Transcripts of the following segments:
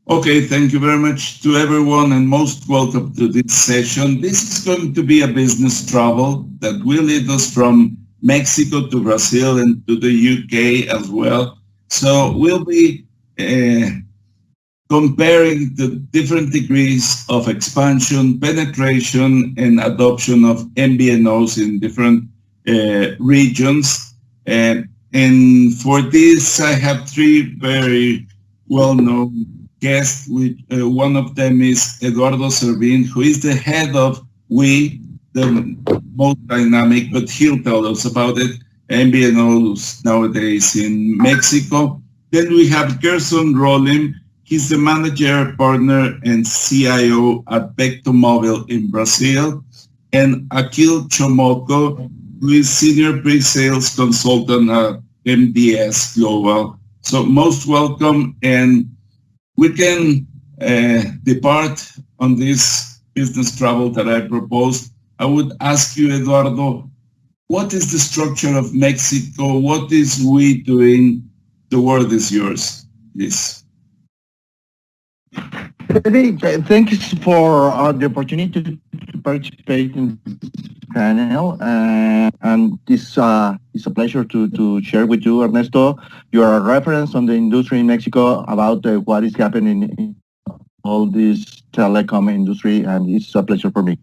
Okay, thank you very much to everyone and most welcome to this session. This is going to be a business travel that will lead us from Mexico to Brazil and to the UK as well. So we'll be comparing the different degrees of expansion, penetration, and adoption of MVNOs in different regions. And for this, I have three very well-known guests. One of them is Eduardo Servín, who is the head of We, the most dynamic, but he'll tell us about it, MVNOs nowadays in Mexico. Then we have Gerson Rolim. He's the manager, partner, and CIO at Vecto Movil in Brazil. And Akil Chomoko, who is senior pre-sales consultant at MDS Global. So most welcome, and we can depart on this business travel that I proposed. I would ask you, Eduardo, what is the structure of Mexico? What is we doing? The word is yours, please. Thank you for the opportunity to participate in this panel, and this is a pleasure to share with you, Ernesto. You are a reference on the industry in Mexico about what is happening in all this telecom industry, and it's a pleasure for me.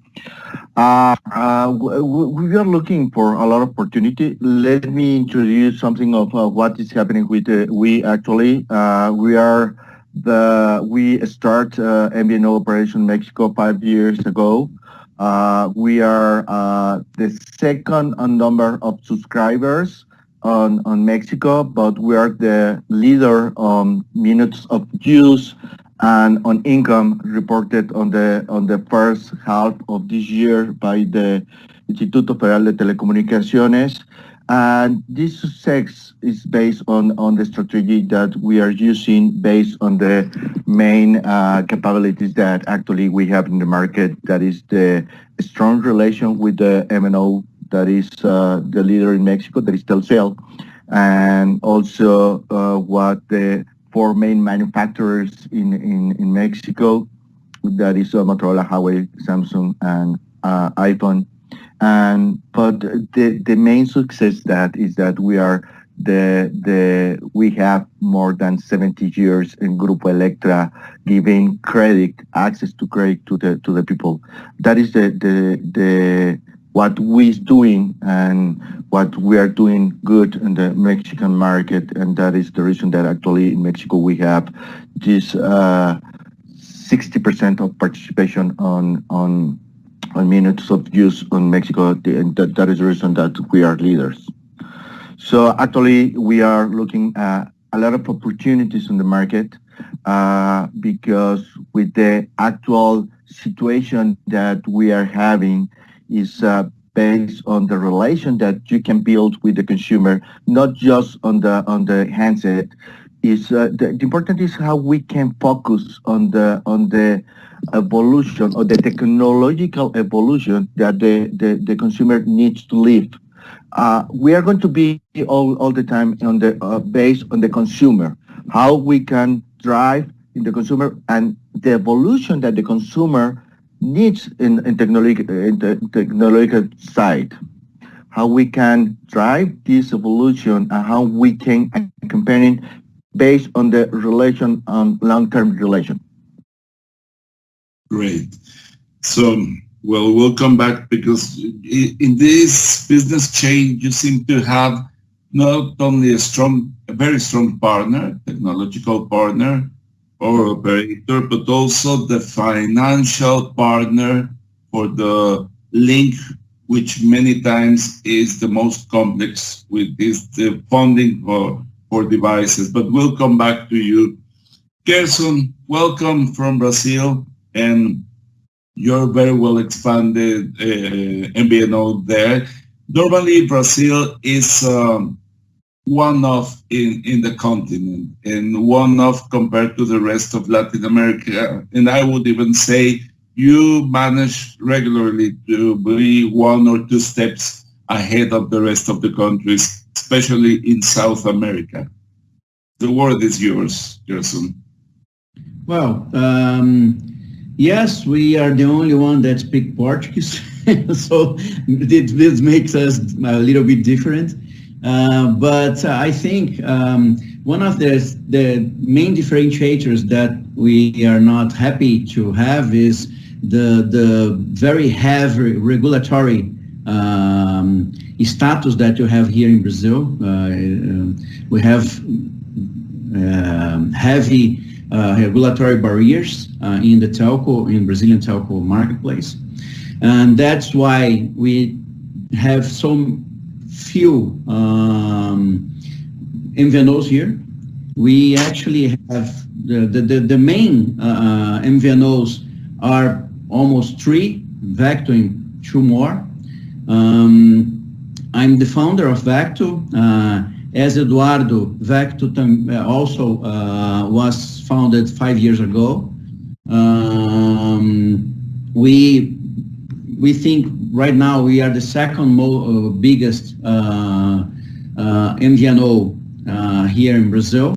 We are looking for a lot of opportunity. Let me introduce something of what is happening with we actually. We start MVNO operation Mexico 5 years ago. We are the second on number of subscribers on Mexico, but we are the leader on minutes of use and on income reported on the first half of this year by the Instituto Federal de Telecomunicaciones. And this success is based on the strategy that we are using based on the main capabilities that actually we have in the market. That is the strong relation with the MNO that is the leader in Mexico, that is Telcel, and also what the four main manufacturers in Mexico, that is Motorola, Huawei, Samsung, and iPhone. But the main success that is that we are we have more than 70 years in Grupo Electra giving access to credit to the people. That is the what we is doing and what we are doing good in the Mexican market, and that is the reason that actually in Mexico we have this 60% of participation on minutes of use on Mexico, and that is the reason that we are leaders. So actually, we are looking at a lot of opportunities in the market because with the actual situation that we are having is based on the relation that you can build with the consumer, not just on the handset. Is the important is how we can focus on the evolution or the technological evolution that the consumer needs to live. We are going to be all the time on the based on the consumer, how we can drive in the consumer and the evolution that the consumer needs in the technological side. How we can drive this evolution and how we can accompany based on the relation on long-term relation. Great. So, well, we'll come back because in this business chain, you seem to have not only a very strong partner, technological partner or operator, but also the financial partner for the link, which many times is the most complex with the funding for devices. But we'll come back to you. Gerson, welcome from Brazil, and you're very well expanded MVNO there. Normally, Brazil is one of in the continent and one of compared to the rest of Latin America. And I would even say you manage regularly to be one or two steps ahead of the rest of the countries, especially in South America. The word is yours, Gerson. Well, yes, we are the only one that speak Portuguese, so this makes us a little bit different. But I think one of the main differentiators that we are not happy to have is the very heavy regulatory status that you have here in Brazil. We have heavy regulatory barriers in the Brazilian telco marketplace. And that's why we have so few MVNOs here. We actually have the main MVNOs are almost 3, Vecto and 2 more. I'm the founder of Vecto. As Eduardo, Vecto also was founded 5 years ago. We think right now we are the second biggest MVNO here in Brazil.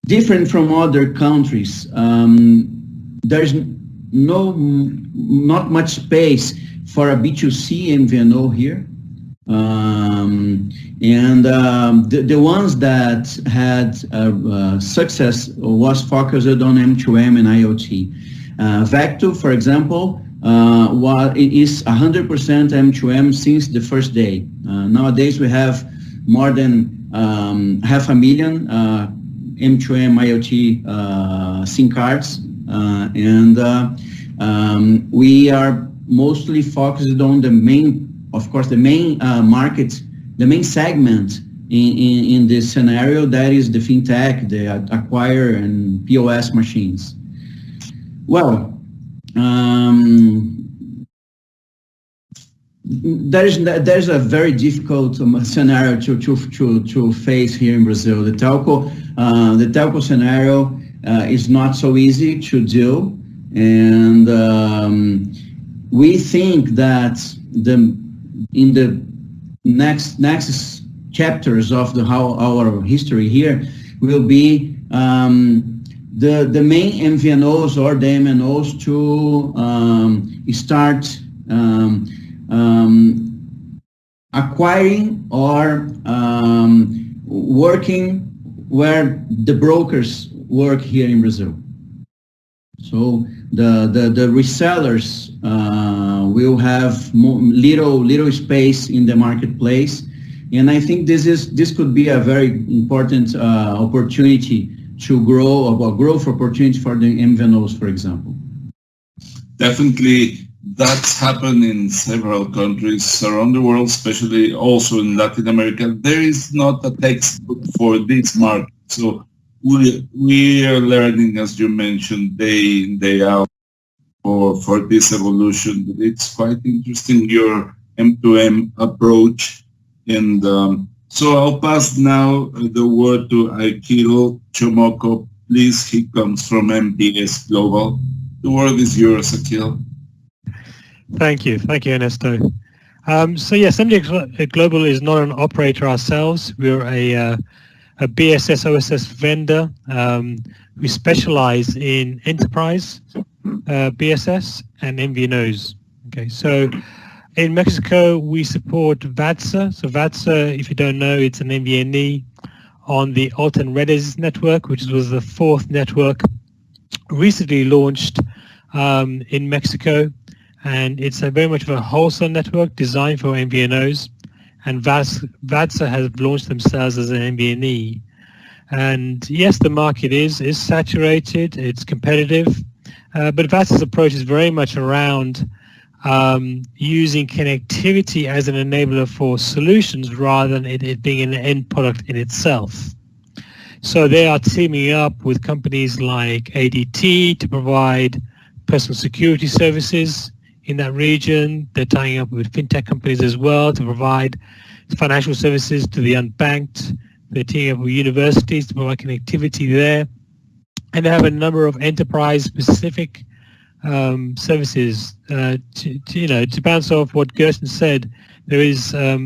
Different from other countries, there's not much space for a B2C MVNO here. The ones that had success was focused on M2M and IoT. Vecto, for example, is 100% M2M since the first day. Nowadays, we have more than 500,000 M2M IoT SIM cards, we are mostly focused on the main, of course, the main market, the main segment in this scenario, that is the fintech, the acquire and POS machines. Well, there's a very difficult scenario to face here in Brazil. The telco scenario is not so easy to deal, and we think that in the next chapters of our history here will be the main MVNOs or the MNOs to start acquiring or working where the brokers work here in Brazil. So the resellers will have little space in the marketplace, and I think this could be a very important opportunity to grow, a growth opportunity for the MVNOs, for example. Definitely, that's happened in several countries around the world, especially also in Latin America. There is not a textbook for this market, so we are learning, as you mentioned, day in, day out for this evolution. But it's quite interesting, your M2M approach. And so I'll pass now the word to Akil Chomoko. Please, he comes from MDS Global. The word is yours, Akil. Thank you, Ernesto. So yes, MDS Global is not an operator ourselves. We're a BSS OSS vendor. We specialize in enterprise BSS and MVNOs. Okay, so in Mexico we support VATSA. So VATSA, if you don't know, it's an MVNE on the Alten Redes network, which was the 4th network recently launched in Mexico, and it's very much of a wholesale network designed for MVNOs. And VATSA has launched themselves as an MVNE. And yes, the market is saturated, it's competitive, but VATSA's approach is very much around using connectivity as an enabler for solutions rather than it being an end product in itself. So they are teaming up with companies like ADT to provide personal security services in that region. They're tying up with fintech companies as well to provide financial services to the unbanked. They're teaming up with universities to provide connectivity there. And they have a number of enterprise-specific services. To bounce off what Gersten said, there is a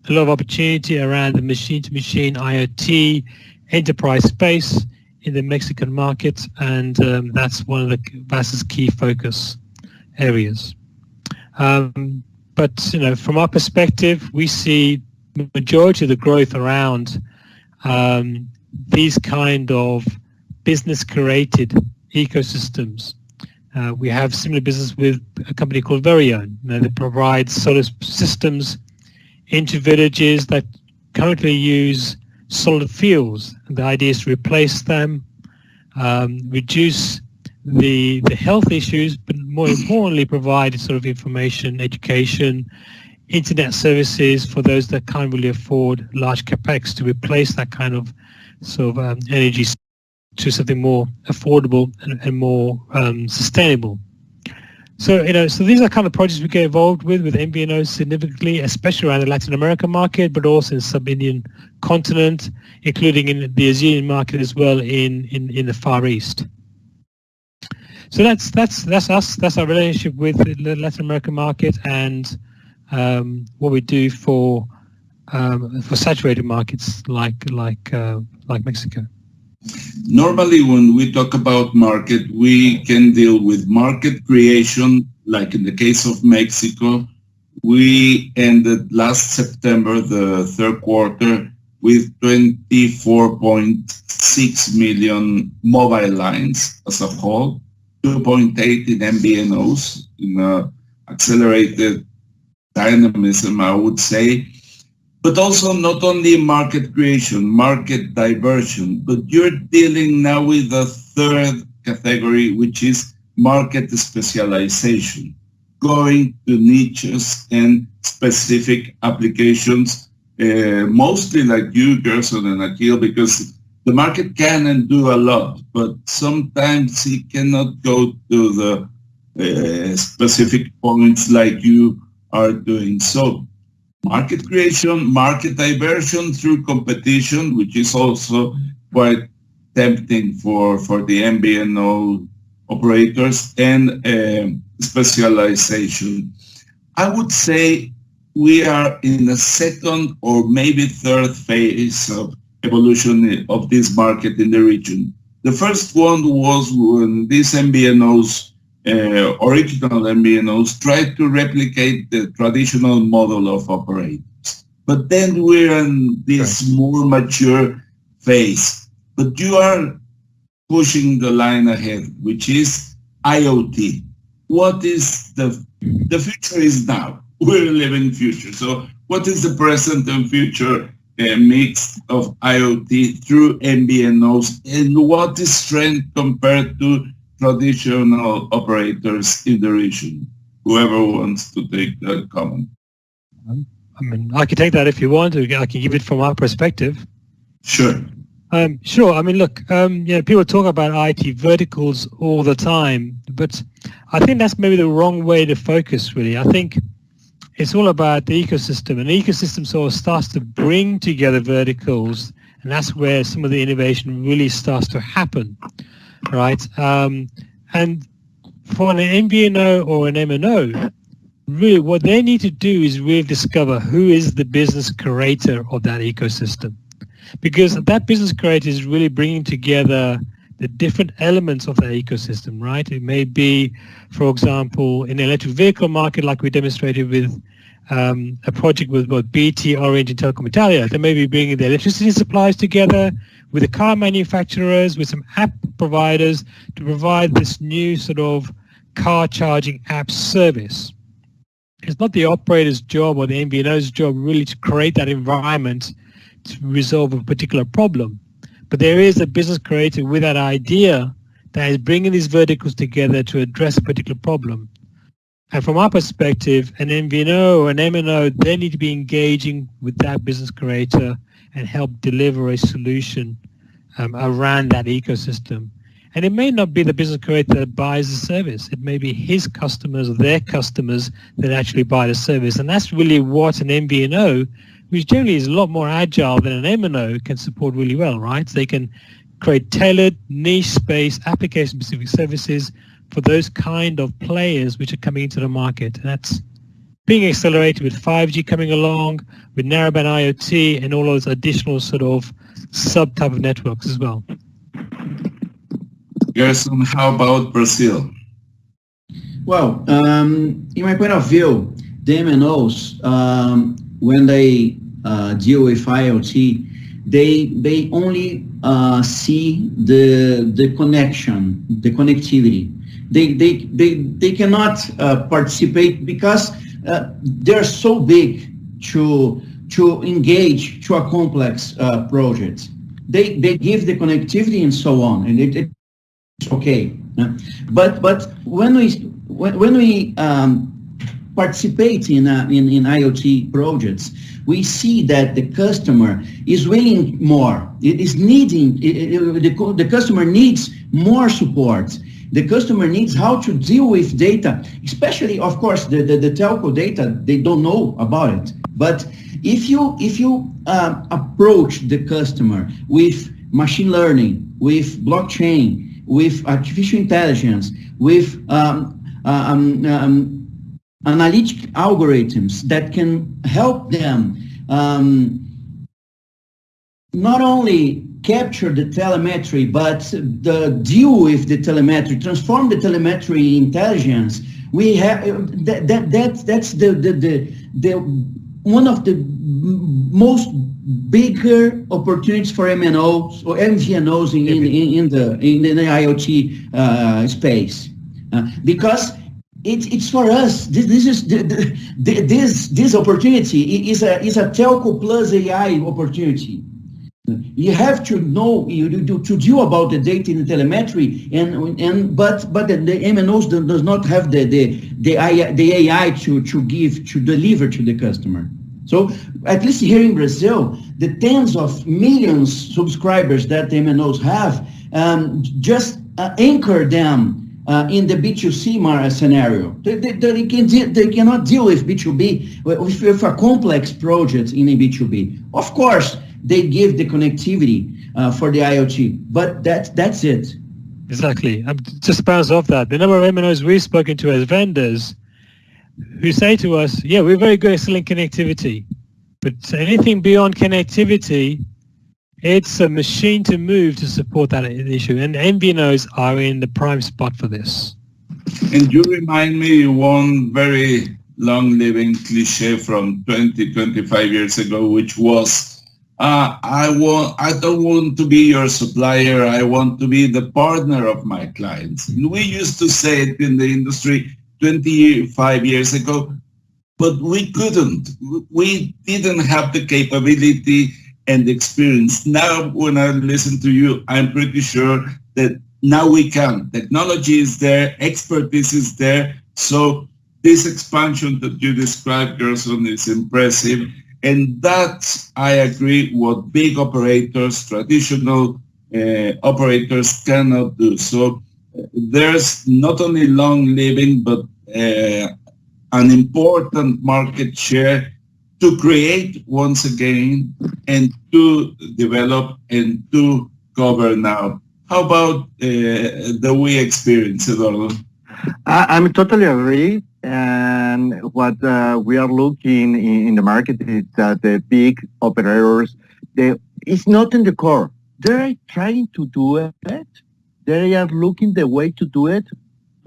lot of opportunity around the machine-to-machine IoT enterprise space in the Mexican market, and that's one of the VAS's key focus areas. But from our perspective, we see the majority of the growth around these kind of business-created ecosystems. We have similar business with a company called Verion. That provides solar systems into villages that currently use solid fuels. And the idea is to replace them, reduce the health issues, but more importantly, provide sort of information, education, internet services for those that can't really afford large capex to replace that kind of sort of energy to something more affordable and more sustainable. So so these are kind of projects we get involved with MVNOs significantly, especially around the Latin American market, but also in the sub-Indian continent, including in the Asian market as well in the Far East. So that's us. That's our relationship with the Latin American market and what we do for saturated markets like Mexico. Normally, when we talk about market, we can deal with market creation, like in the case of Mexico. We ended last September, the third quarter, with 24.6 million mobile lines as a whole, 2.8 in MVNOs, in accelerated dynamism, I would say. But also not only market creation, market diversion, but you're dealing now with a third category, which is market specialization, going to niches and specific applications, mostly like you, Gerson and Akil, because the market can and do a lot, but sometimes it cannot go to the specific points like you are doing. So market creation, market diversion through competition, which is also quite tempting for the MVNO operators, and specialization. I would say we are in the second or maybe third phase of evolution of this market in the region. The first one was when these MVNOs, original MVNOs, tried to replicate the traditional model of operators. But then we're in this more mature phase. But you are pushing the line ahead, which is IoT. What is the future is now. We're living future. So what is the present and future mix of IoT through MVNOs, and what is strength compared to traditional operators in the region? Whoever wants to take that comment. I mean, I can take that if you want. I can give it from our perspective. Sure. Sure. I mean, look, people talk about IT verticals all the time, but I think that's maybe the wrong way to focus, really. I think it's all about the ecosystem, and the ecosystem sort of starts to bring together verticals, and that's where some of the innovation really starts to happen, right? And for an MVNO or an MNO, really what they need to do is really discover who is the business creator of that ecosystem, because that business creator is really bringing together the different elements of that ecosystem, right? It may be, for example, in the electric vehicle market, like we demonstrated with a project with both BT, Orange, and Telecom Italia. They may be bringing the electricity suppliers together with the car manufacturers, with some app providers to provide this new sort of car charging app service. It's not the operator's job or the MVNO's job really to create that environment to resolve a particular problem. But there is a business creator with that idea that is bringing these verticals together to address a particular problem. And from our perspective, an MVNO or an MNO, they need to be engaging with that business creator and help deliver a solution around that ecosystem. And it may not be the business creator that buys the service. It may be his customers or their customers that actually buy the service. And that's really what an MVNO, which generally is a lot more agile than an MNO, can support really well, right? So they can create tailored, niche-based, application-specific services for those kind of players which are coming into the market. And that's being accelerated with 5G coming along, with narrowband IoT, and all those additional sort of sub-type of networks as well. Gerson, how about Brazil? Well, in my point of view, the MNOs, when they deal with IoT, they only see the connection, the connectivity. They cannot participate because they're so big to engage to a complex project. They give the connectivity and so on, and it's okay. But when we participate in IoT projects, we see that the customer is willing more. It is needing, the customer needs more support. The customer needs how to deal with data, especially, of course, the telco data, they don't know about it. But if you approach the customer with machine learning, with blockchain, with artificial intelligence, with analytic algorithms that can help them not only capture the telemetry, but deal with the telemetry, transform the telemetry intelligence. We have that's the one of the most bigger opportunities for MNOs or MVNOs in the IoT space, because it's for us. This opportunity is a telco plus AI opportunity. You have to know to deal about the data in the telemetry, but the MNOs does not have the AI to deliver to the customer. So at least here in Brazil, the tens of millions subscribers that the MNOs have just anchor them in the B2C scenario. They cannot deal with B2B with a complex project in a B2B. Of course, they give the connectivity for the IoT, but that's it. Exactly. Just bounce off that. The number of MNOs we've spoken to as vendors who say to us, yeah, we're very good at selling connectivity, but anything beyond connectivity, it's a machine to move to support that issue. And MVNOs are in the prime spot for this. And you remind me one very long-living cliche from 20, 25 years ago, which was, I don't want to be your supplier, I want to be the partner of my clients. And we used to say it in the industry 25 years ago, but we couldn't. We didn't have the capability and experience. Now, when I listen to you, I'm pretty sure that now we can. Technology is there, expertise is there. So this expansion that you described, Gerson, is impressive. And that, I agree, what big operators, traditional operators cannot do. So there's not only long living, but an important market share to create once again and to develop and to cover now. How about the we experience, Eduardo? I'm totally agree. And what we are looking in the market is that the big operators, it's not in the core. They're trying to do it. They are looking the way to do it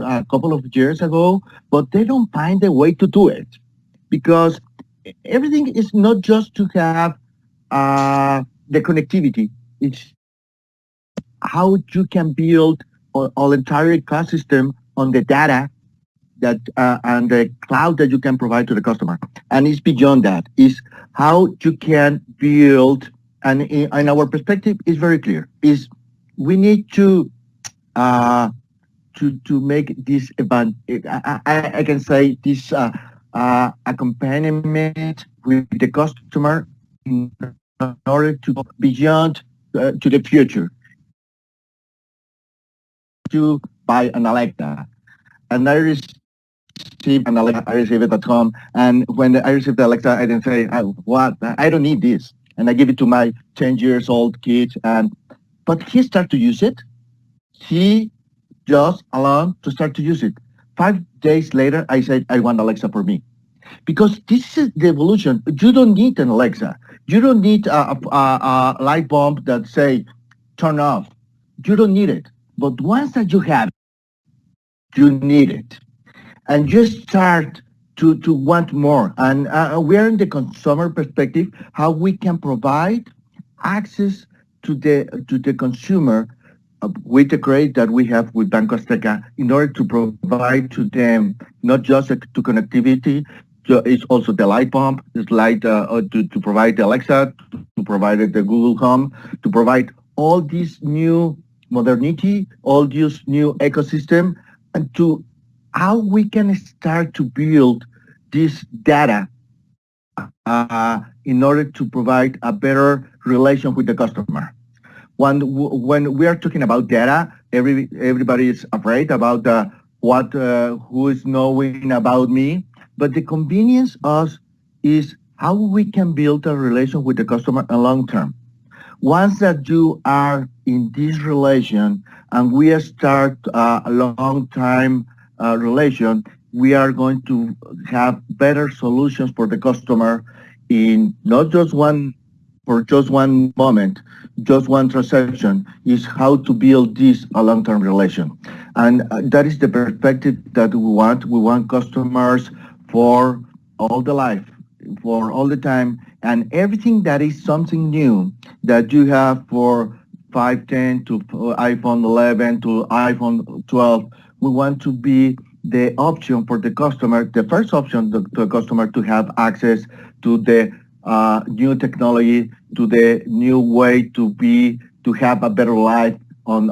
a couple of years ago, but they don't find a way to do it because everything is not just to have the connectivity. It's how you can build an entire ecosystem on the data that and the cloud that you can provide to the customer. And it's beyond that. It's how you can build, and in our perspective, is very clear. Is we need to make this event. I can say this accompaniment with the customer in order to go beyond to the future. To buy an Alexa, and I received an Alexa. I received it at home, and when I received the Alexa, I didn't say, "What? I don't need this," and I give it to my 10 years old kid, but he started to use it. He just allowed to start to use it. 5 days later, I said, I want Alexa for me. Because this is the evolution. You don't need an Alexa. You don't need a light bulb that say, turn off. You don't need it. But once that you have it, you need it. And you start to want more. And we're in the consumer perspective, how we can provide access to the consumer with the credit that we have with Banco Azteca in order to provide to them not just to connectivity, it's also the light pump, it's to provide the Alexa, to provide the Google Home, to provide all this new modernity, all this new ecosystem, and to how we can start to build this data in order to provide a better relation with the customer. When we are talking about data, everybody is afraid about who is knowing about me. But the convenience of is how we can build a relation with the customer in long term. Once that you are in this relation and we start a long time relation, we are going to have better solutions for the customer in not just one for just one moment, just one transaction, is how to build this a long-term relation. And that is the perspective that we want. We want customers for all the life, for all the time, and everything that is something new that you have for 510 to iPhone 11 to iPhone 12, we want to be the option for the customer, the first option to the customer to have access to the new technology, to the new way to have a better life on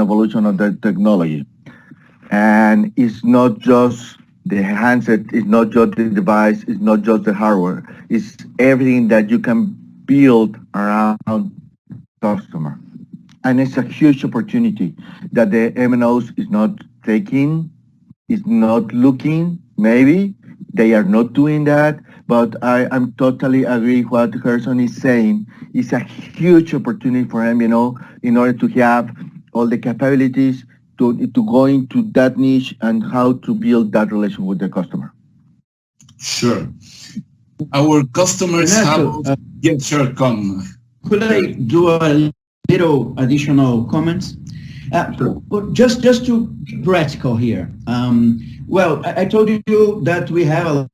evolution of the technology. And it's not just the handset, it's not just the device, it's not just the hardware, it's everything that you can build around customer. And it's a huge opportunity that the MNOs is not taking, is not looking, maybe. They are not doing that, but I'm totally agree what Gerson is saying. It's a huge opportunity for MVNO in order to have all the capabilities to go into that niche and how to build that relation with the customer. Sure. Our customers Ernesto, have... Yes, sure, come. Could I do a little additional comments? Sure. Just to be practical here. Well, I told you that we have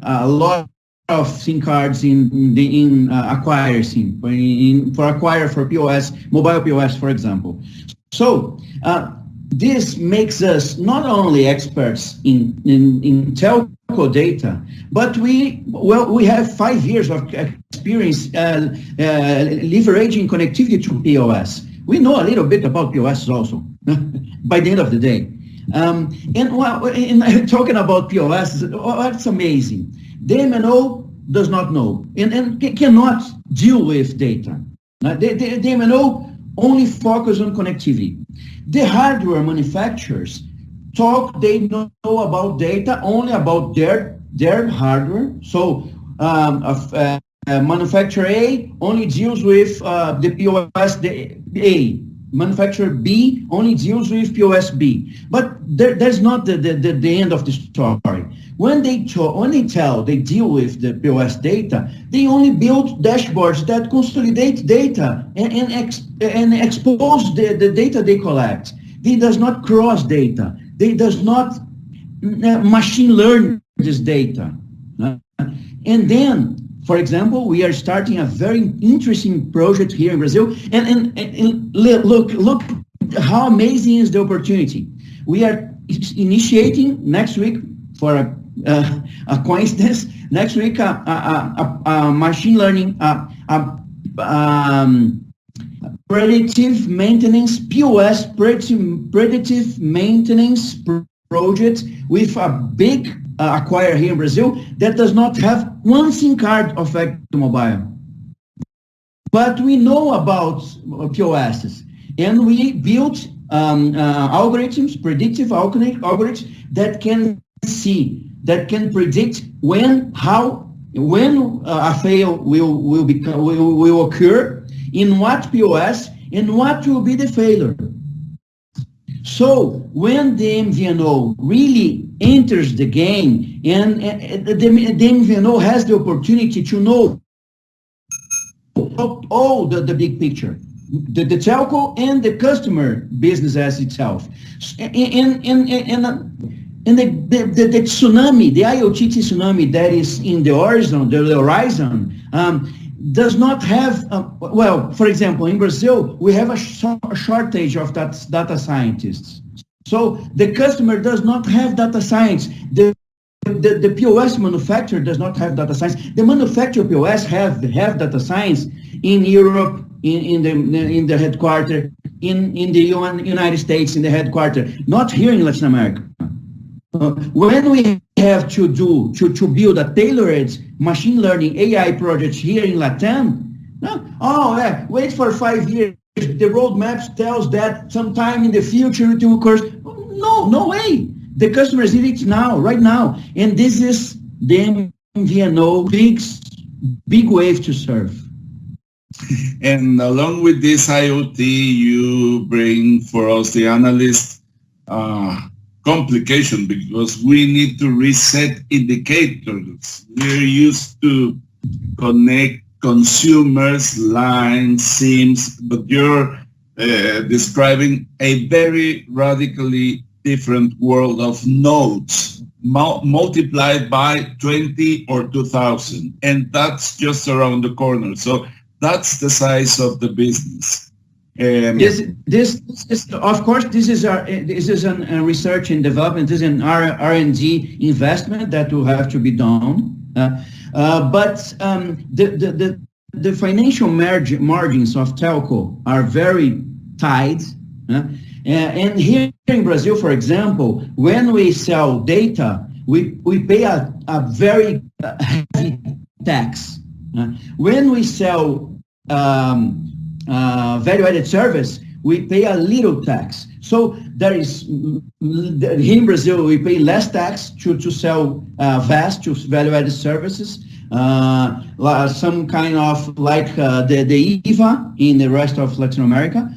a lot of SIM cards in acquire SIM, for acquire for POS, mobile POS, for example. So this makes us not only experts in telco data, but we have 5 years of experience leveraging connectivity to POS. We know a little bit about POS also by the end of the day. And talking about POS, that's amazing. The MNO does not know and cannot deal with data. The MNO only focus on connectivity. The hardware manufacturers they know about data only about their hardware. So manufacturer A only deals with the POS A. Manufacturer B only deals with POS B. But that's not the end of the story. When they deal with the POS data, they only build dashboards that consolidate data and expose the data they collect. They does not cross data. They does not machine learn this data. And then, for example, we are starting a very interesting project here in Brazil. And look how amazing is the opportunity. We are initiating next week, for a coincidence, next week a machine learning predictive maintenance POS predictive maintenance project with a big acquire here in Brazil that does not have one SIM card of Vecto Mobile. But we know about POSs, and we built algorithms, predictive algorithms that can predict when a fail will occur, in what POS, and what will be the failure. So when the MVNO really enters the game, and the MVNO has the opportunity to know all the big picture. the telco and the customer business as itself. And the tsunami, the IoT tsunami that is in the horizon, does not have, well, for example, in Brazil, we have a shortage of data scientists. So the customer does not have data science. The POS manufacturer does not have data science. The manufacturer POS have data science in Europe, in the headquarters, in the United States, in the headquarters, not here in Latin America. When we have to build a tailored machine learning AI project here in Latam, wait for 5 years. The roadmap tells that sometime in the future it will occur. No way. The customers need it now, right now. And this is the MVNO big wave to serve. And along with this IoT, you bring for us, the analysts, complication, because we need to reset indicators. We're used to connect consumers, lines, SIMs, but you're describing a very radically different world of nodes multiplied by 20 or 2,000, and that's just around the corner. So that's the size of the business. This is, of course, this is a research and development. This is an R&D investment that will have to be done. But the financial margins of telco are very tight. And here in Brazil, for example, when we sell data, we pay a very heavy tax. When we sell value-added service, we pay a little tax. So there is, here in Brazil, we pay less tax to sell VAS, to value-added services, some kind of like the IVA in the rest of Latin America.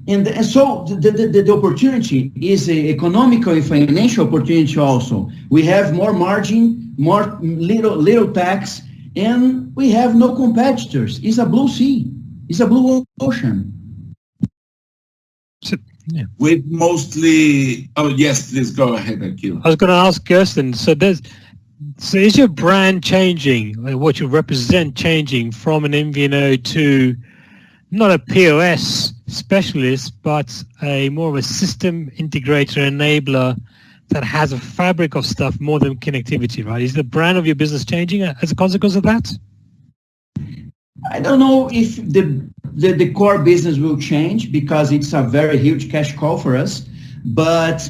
And so the opportunity is an economical and financial opportunity also. We have more margin, more little tax, and we have no competitors. It's a blue sea. It's a blue ocean. Yeah. With mostly, oh yes, please go ahead, Akil. I was going to ask Kirsten, so is your brand changing, what you represent changing from an MVNO to not a POS specialist, but a more of a system integrator, enabler that has a fabric of stuff more than connectivity, right? Is the brand of your business changing as a consequence of that? I don't know if the core business will change because it's a very huge cash cow for us. But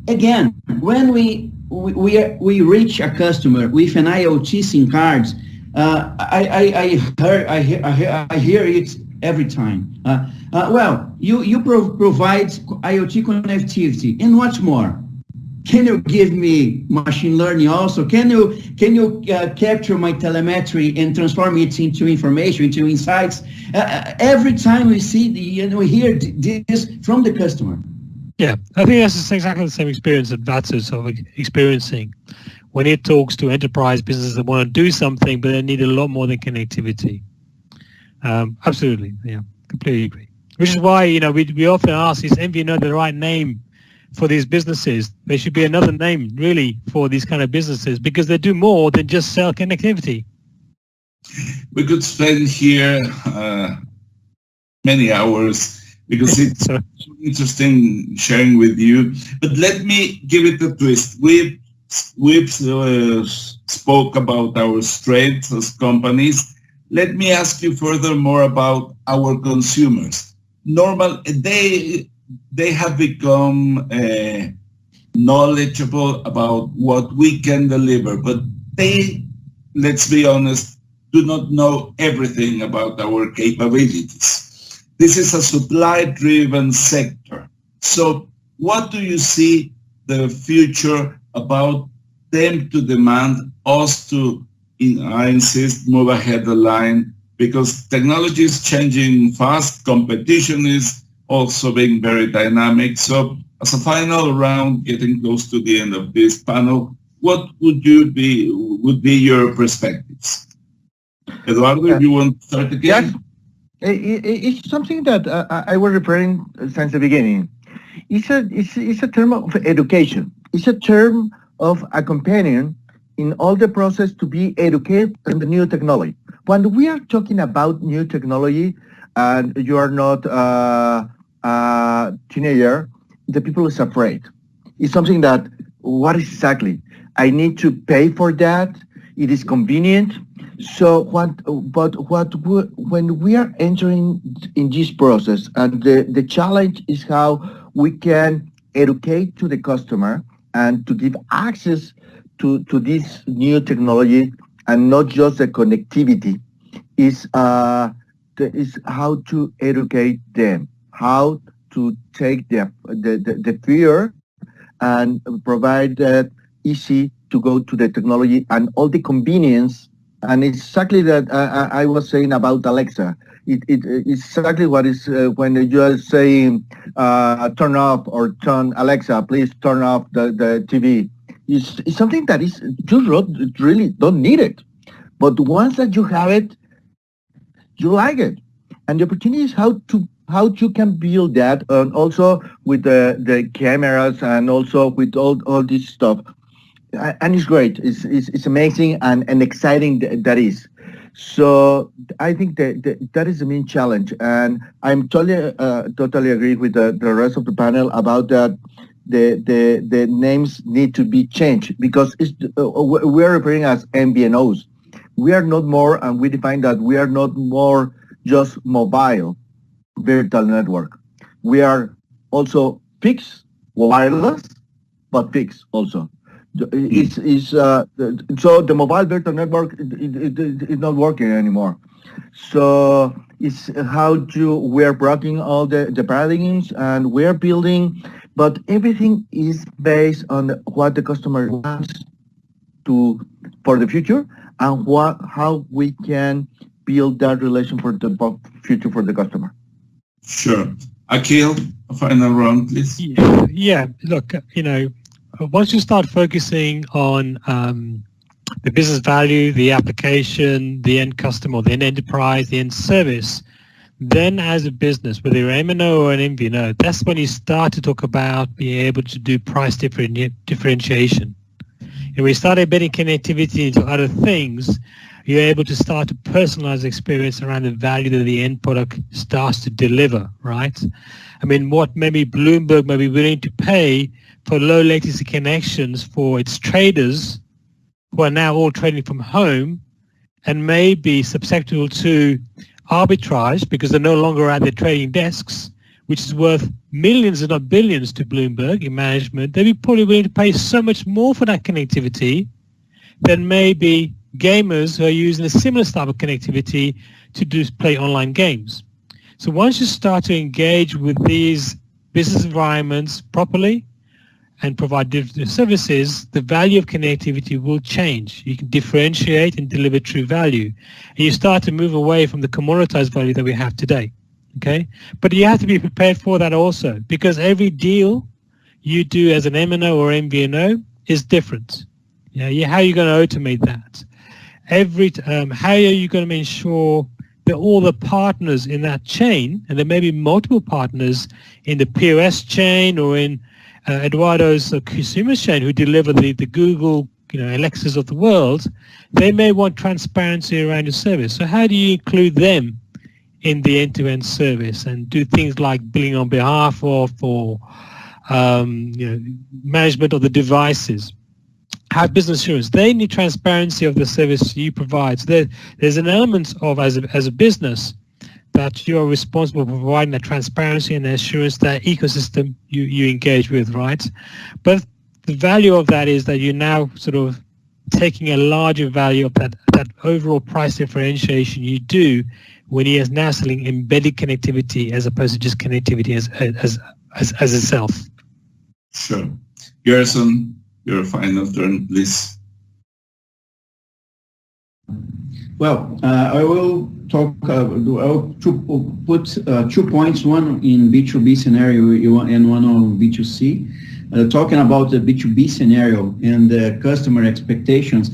again, when we reach a customer with an IoT SIM card, I hear it every time. Well, you provide IoT connectivity, and what's more? Can you give me machine learning also? Can you capture my telemetry and transform it into information, into insights? Every time we see we hear this from the customer. Yeah, I think that's exactly the same experience that Vecto is sort of experiencing when it talks to enterprise businesses that want to do something, but they need a lot more than connectivity. Absolutely, yeah, completely agree. Which is why we often ask, is MVNO the right name for these businesses? There should be another name really for these kind of businesses because they do more than just sell connectivity. We could spend here many hours because it's interesting sharing with you. But let me give it a twist. We've spoke about our strengths as companies. Let me ask you furthermore about our consumers. They have become knowledgeable about what we can deliver, but they, let's be honest, do not know everything about our capabilities. This is a supply-driven sector. So what do you see the future about them to demand us to, I insist, move ahead the line, because technology is changing fast, competition is also being very dynamic. So as a final round, getting close to the end of this panel, what would be your perspectives? Eduardo, you want to start again? It's something that I was referring since the beginning. It's a term of education. It's a term of a companion in all the process to be educated on the new technology. When we are talking about new technology, and you are not a teenager, the people is afraid. It's something that, what exactly? I need to pay for that. It is convenient. So when we are entering in this process, and the challenge is how we can educate to the customer and to give access to this new technology, and not just the connectivity, is is how to educate them, how to take the fear and provide that easy to go to the technology and all the convenience. And exactly that I was saying about Alexa. It's exactly what is when you are saying turn off or turn Alexa, please turn off the TV. It's something that is you really don't need it. But once that you have it, you like it. And the opportunity is how you can build that, and also with the cameras, and also with all this stuff. And it's great. It's amazing and exciting that is. So I think that is the main challenge, and I'm totally agree with the rest of the panel about that. The names need to be changed, because we are referring as MVNOs. We are not more, and we define that we are not more just mobile virtual network. We are also fixed, wireless, but fixed also. So the mobile virtual network is not working anymore. So it's how we are breaking all the paradigms, and we are building, but everything is based on what the customer wants for the future, and how we can build that relation for the future for the customer. Sure. Akil, a final round, please. Yeah. Look, once you start focusing on the business value, the application, the end customer, the end enterprise, the end service, then as a business, whether you're MNO or an MVNO, that's when you start to talk about being able to do price differentiation. And when you start embedding connectivity into other things, you're able to start to personalize the experience around the value that the end product starts to deliver, right? I mean, what maybe Bloomberg may be willing to pay for low latency connections for its traders who are now all trading from home, and may be susceptible to arbitrage because they're no longer at their trading desks, which is worth millions, if not billions, to Bloomberg in management. They'd be probably willing to pay so much more for that connectivity than maybe gamers who are using a similar style of connectivity to play online games. So once you start to engage with these business environments properly and provide digital services, the value of connectivity will change. You can differentiate and deliver true value. And you start to move away from the commoditized value that we have today. Okay? But you have to be prepared for that also, because every deal you do as an MNO or MVNO is different. How are you going to automate that? How are you going to ensure that all the partners in that chain, and there may be multiple partners in the POS chain or in Eduardo's consumer chain who deliver the Google, Alexas of the world, they may want transparency around your service. So how do you include them in the end-to-end service and do things like billing on behalf of, or management of the devices? Have business assurance. They need transparency of the service you provide. So there's an element of, as a business, that you're responsible for providing that transparency and assurance, that ecosystem you engage with, right? But the value of that is that you're now sort of taking a larger value of that overall price differentiation you do when he is now selling embedded connectivity as opposed to just connectivity as itself. Sure. Gerson, your final turn, please. Well, I will talk. I'll put 2 points: one in B2B scenario and one on B2C. Talking about the B2B scenario and the customer expectations.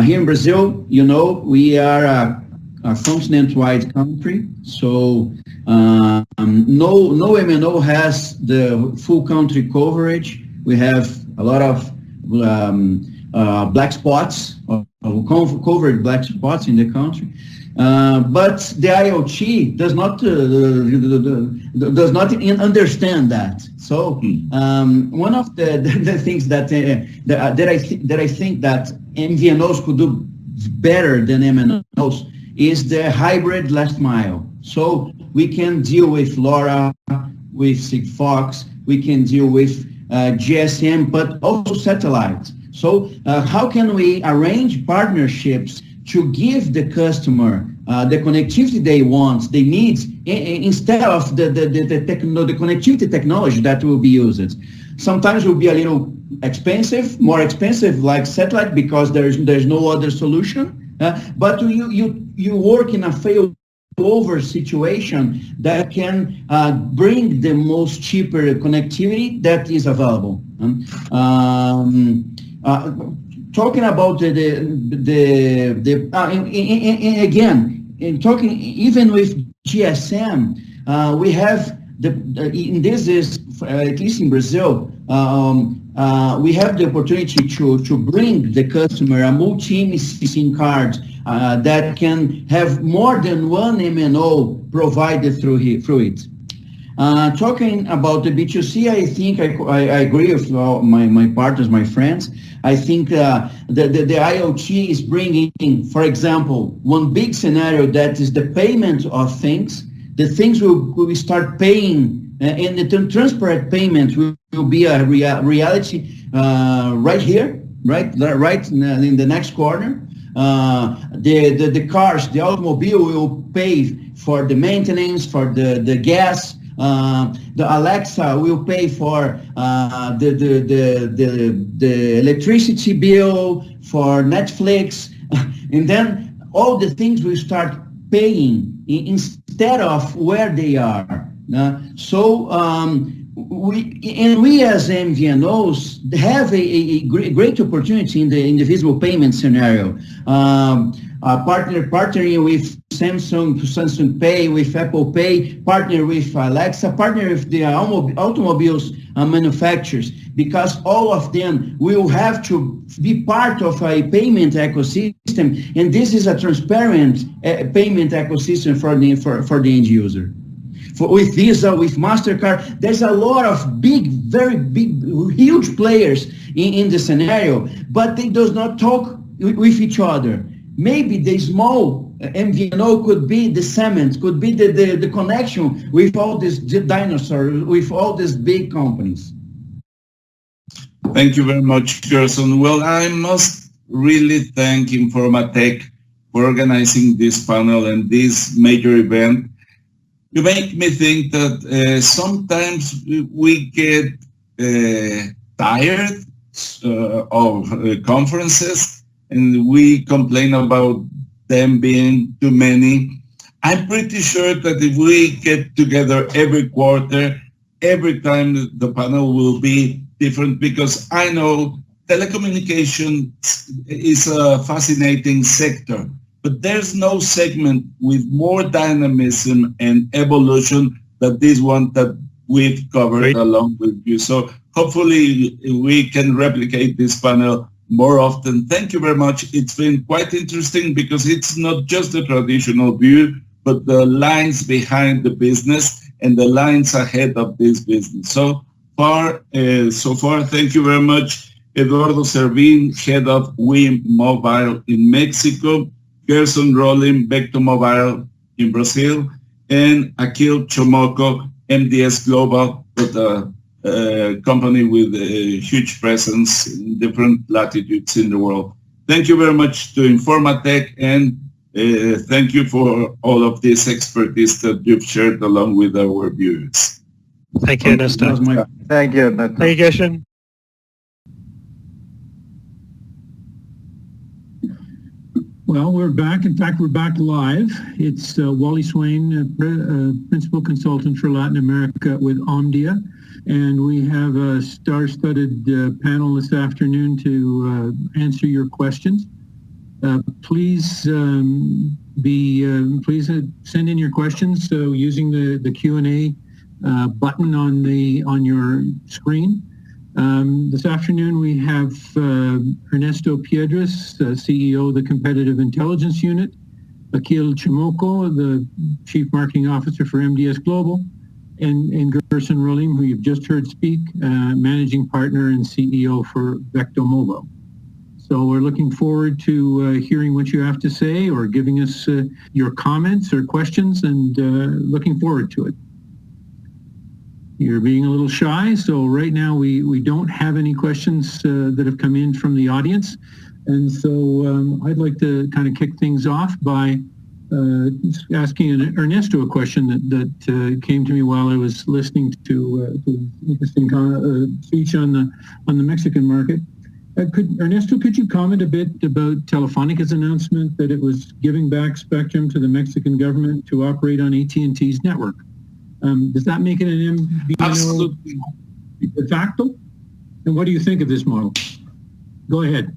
Here in Brazil, we are a continent-wide country. So no MNO has the full country coverage. We have a lot of black spots, covered black spots in the country. But the IoT does not understand that. So one of the things that I think that MVNOs could do better than MNOs is the hybrid last mile. So we can deal with LoRa, with Sigfox, we can deal with GSM, but also satellite. So how can we arrange partnerships to give the customer the connectivity they want, they need, instead of the connectivity technology that will be used? Sometimes it will be a little expensive, more expensive, like satellite, because there's no other solution. But you work in a failover situation that can bring the most cheaper connectivity that is available. Talking about talking even with GSM, we have in this is at least in Brazil, we have the opportunity to bring the customer a multi-SIM card that can have more than one MNO provided through it. Talking about the B2C, I think I agree with my partners, my friends. I think the IoT is bringing, for example, one big scenario that is the payment of things. The things will start paying, and the transparent payment will be a reality right here, right in the next corner. The cars, the automobile will pay for the maintenance, for the gas. The Alexa will pay for the electricity bill, for Netflix, and then all the things will start paying instead of where they are. So we as MVNOs have a great opportunity in the individual payment scenario. Partnering with Samsung Pay, with Apple Pay, partner with Alexa, partner with the automobiles manufacturers, because all of them will have to be part of a payment ecosystem, and this is a transparent payment ecosystem for the end user. With Visa, with MasterCard, there's a lot of very big, huge players in the scenario, but they do not talk with each other. Maybe the small MVNO could be the cement, could be the connection with all these dinosaurs, with all these big companies. Thank you very much, Gerson. Well, I must really thank Informatech for organizing this panel and this major event. You make me think that sometimes we get tired of conferences, and we complain about them being too many. I'm pretty sure that if we get together every quarter, every time the panel will be different, because I know telecommunication is a fascinating sector, but there's no segment with more dynamism and evolution than this one that we've covered along with you. So hopefully we can replicate this panel more often. Thank you very much. It's been quite interesting because it's not just the traditional view, but the lines behind the business and the lines ahead of this business. So far, thank you very much. Eduardo Servín, head of Movil in Mexico, Gerson Rollin, Vecto Mobile in Brazil, and Akil Chomoko, MDS Global, with a company with a huge presence in different latitudes in the world. Thank you very much to Informatech, and thank you for all of this expertise that you've shared along with our viewers. Thank you, Ernesto. Thank you, Ernesto. Thank you, Gerson. Well, we're back. In fact, we're back live. It's Wally Swain, Principal Consultant for Latin America with Omdia. And we have a star-studded panel this afternoon to answer your questions. Please please send in your questions using the Q&A button on your screen. This afternoon we have Ernesto Piedras, CEO of the Competitive Intelligence Unit, Akil Chomoko, the Chief Marketing Officer for MDS Global, and Gerson Rolim, who you've just heard speak, Managing Partner and CEO for Vecto Movil. So we're looking forward to hearing what you have to say or giving us your comments or questions, and looking forward to it. You're being a little shy, so right now we don't have any questions that have come in from the audience. And so I'd like to kind of kick things off by asking Ernesto a question that came to me while I was listening to the interesting speech on the Mexican market. Ernesto, could you comment a bit about Telefónica's announcement that it was giving back spectrum to the Mexican government to operate on AT&T's network? Does that make it an MVNO Absolutely. de facto? And what do you think of this model? Go ahead.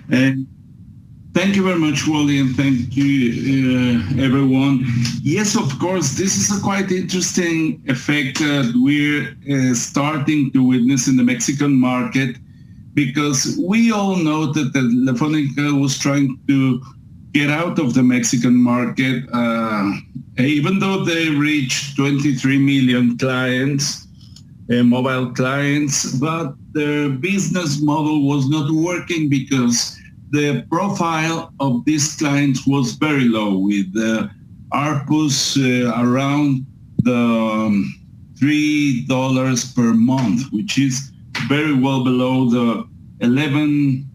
Thank you very much, Wally, and thank you, everyone. Yes, of course, this is a quite interesting effect that we're starting to witness in the Mexican market, because we all know that Telefónica was trying to get out of the Mexican market, even though they reached 23 million clients, mobile clients, but their business model was not working because the profile of these clients was very low, with ARPUs around the $3 per month, which is very well below the $11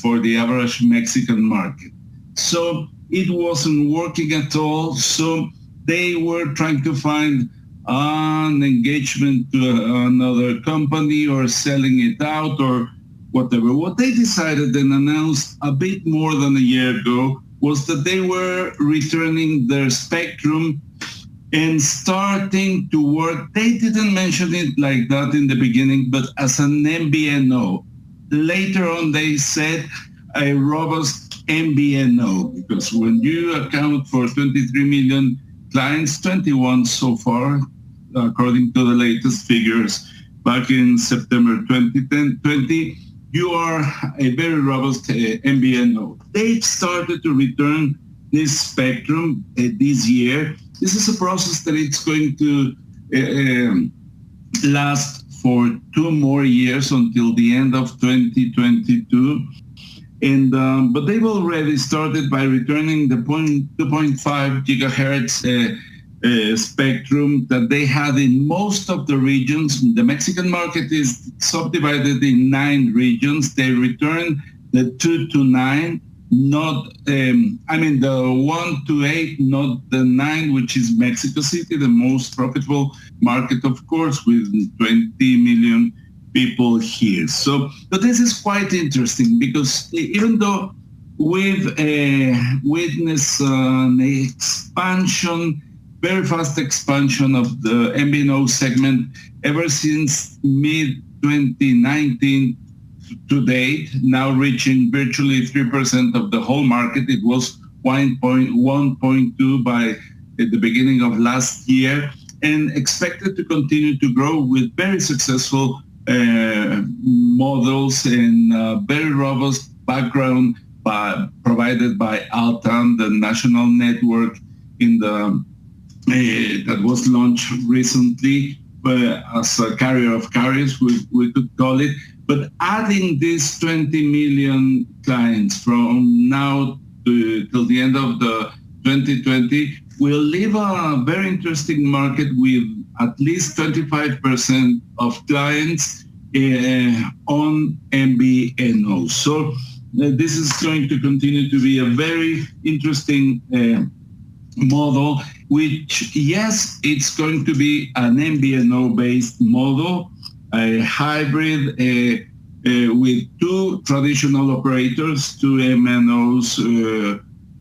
for the average Mexican market. So it wasn't working at all. So they were trying to find an engagement to another company or selling it out or whatever. What they decided and announced a bit more than a year ago was that they were returning their spectrum and starting to work. They didn't mention it like that in the beginning, but as an MVNO. Later on, they said a robust MVNO, because when you account for 23 million clients, 21 so far, according to the latest figures back in September 2020, you are a very robust MVNO. They've started to return this spectrum this year. This is a process that it's going to last for 2 more years until the end of 2022. And but they've already started by returning the 2.5 gigahertz spectrum that they had in most of the regions. The Mexican market is subdivided in 9 regions. They returned the 2 to 9, not, the 1 to 8, not the 9, which is Mexico City, the most profitable market, of course, with 20 million people here. So, but this is quite interesting, because even though we've witnessed an expansion, very fast expansion of the MVNO segment ever since mid-2019 to date, now reaching virtually 3% of the whole market. It was 1.2 by the beginning of last year, and expected to continue to grow with very successful models and very robust background provided by Altan, the national network in the that was launched recently as a carrier of carriers, we could call it. But adding these 20 million clients from now till the end of the 2020 will leave a very interesting market with at least 25% of clients on MVNOs. So this is going to continue to be a very interesting model, which, yes, it's going to be an MVNO-based model, a hybrid with 2 traditional operators, 2 MNOs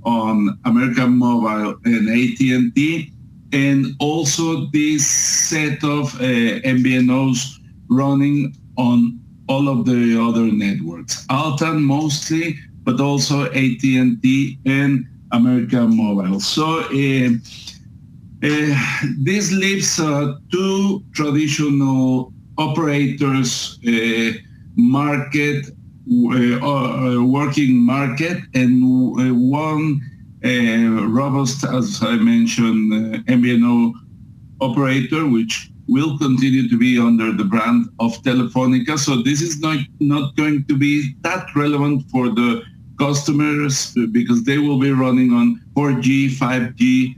on American Mobile and AT&T, and also this set of MVNOs running on all of the other networks. Altan mostly, but also AT&T and American Mobile. So this leaves two traditional operators market, working market, and one robust, as I mentioned, MVNO operator, which will continue to be under the brand of Telefónica. So this is not going to be that relevant for the customers because they will be running on 4G, 5G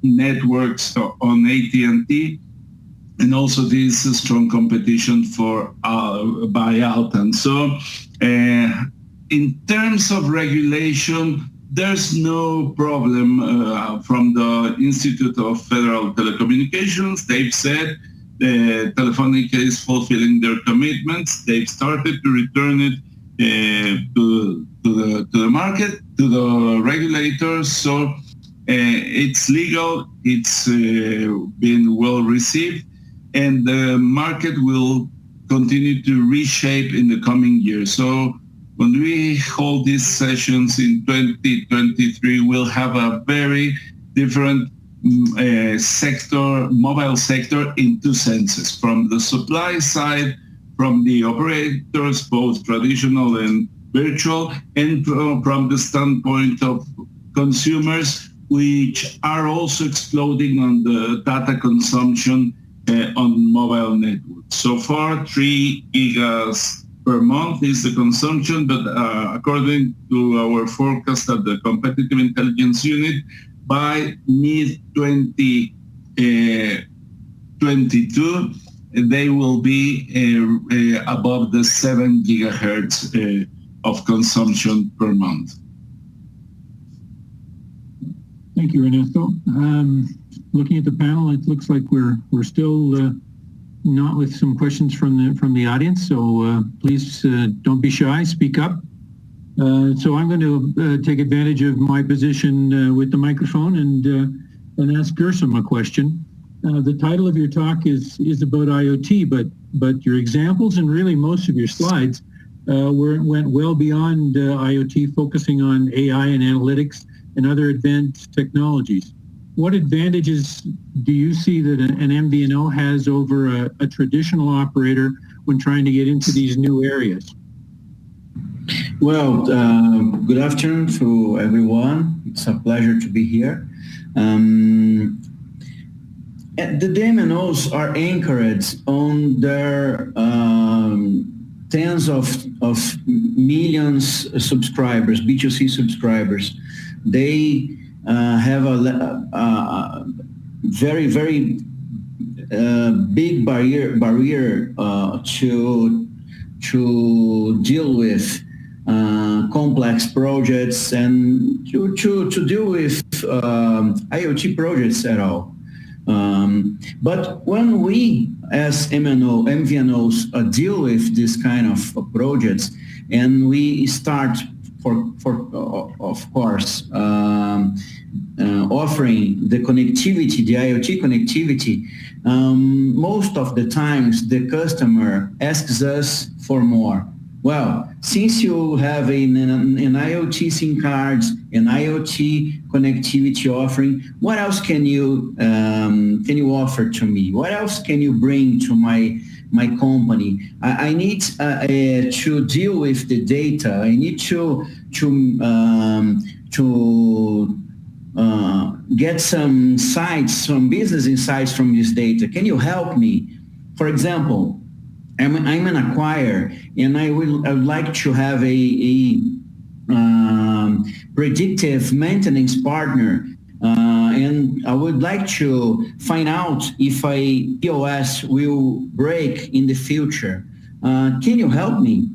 networks on AT&T. And also this is strong competition for buyout. And so in terms of regulation, there's no problem from the Institute of Federal Telecommunications. They've said Telefónica is fulfilling their commitments. They've started to return it to the market, to the regulators. So it's legal, it's been well received, and the market will continue to reshape in the coming years. So when we hold these sessions in 2023, we'll have a very different sector, mobile sector, in two senses. From the supply side, from the operators, both traditional and virtual, and from the standpoint of consumers, which are also exploding on the data consumption on mobile networks. So far, 3 gigas per month is the consumption, but according to our forecast at the Competitive Intelligence Unit, by mid-2022, they will be above the 7 gigahertz of consumption per month. Thank you, Ernesto. Looking at the panel, it looks like we're still not with some questions from the audience. So please don't be shy, speak up. So I'm going to take advantage of my position with the microphone and ask Gersom a question. The title of your talk is about IoT, but your examples and really most of your slides went well beyond IoT, focusing on AI and analytics and other advanced technologies. What advantages do you see that an MVNO has over a traditional operator when trying to get into these new areas? Well, good afternoon to everyone. It's a pleasure to be here. The MVNOs are anchored on their tens of millions of subscribers, B2C subscribers. They have a very, very big barrier to deal with complex projects and to deal with IoT projects at all. But when we as MVNOs deal with this kind of projects, and we start of course offering the connectivity, the IoT connectivity, most of the times the customer asks us for more. Well, since you have an IoT SIM cards, an IoT connectivity offering, what else can you offer to me? What else can you bring to my company? I need to deal with the data. I need to get some insights, some business insights from this data. Can you help me? For example, I'm an acquirer, and I would like to have a predictive maintenance partner, and I would like to find out if a POS will break in the future. Can you help me?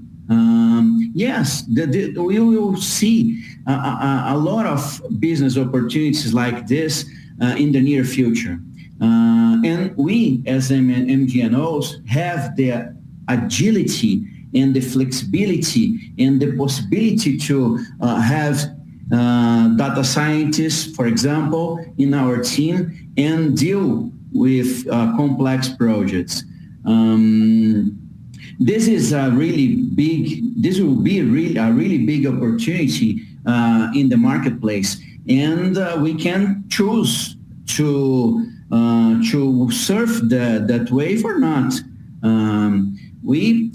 Yes, we will see a lot of business opportunities like this in the near future. And we, as MVNOs, have the agility and the flexibility and the possibility to have data scientists, for example, in our team and deal with complex projects. this is a really big. This will be a really big opportunity in the marketplace, and we can choose to surf that wave or not. We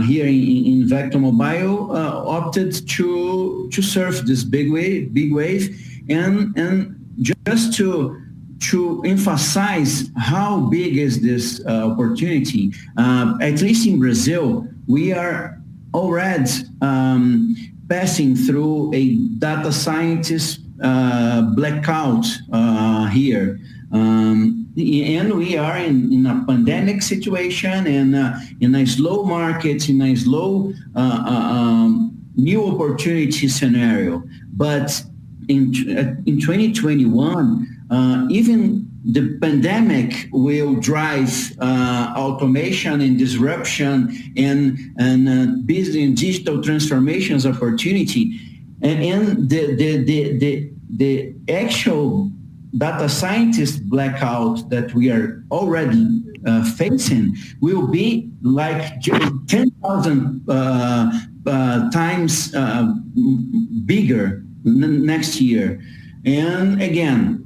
here in Vecto Mobile opted to surf this big wave, and just to emphasize how big is this opportunity. At least in Brazil, we are already passing through a data scientist blackout here. And we are in a pandemic situation and in a slow market, in a slow new opportunity scenario. But in 2021, even the pandemic will drive automation and disruption and business and digital transformations opportunity, and the actual data scientist blackout that we are already facing will be like 10,000 times bigger next year. And again,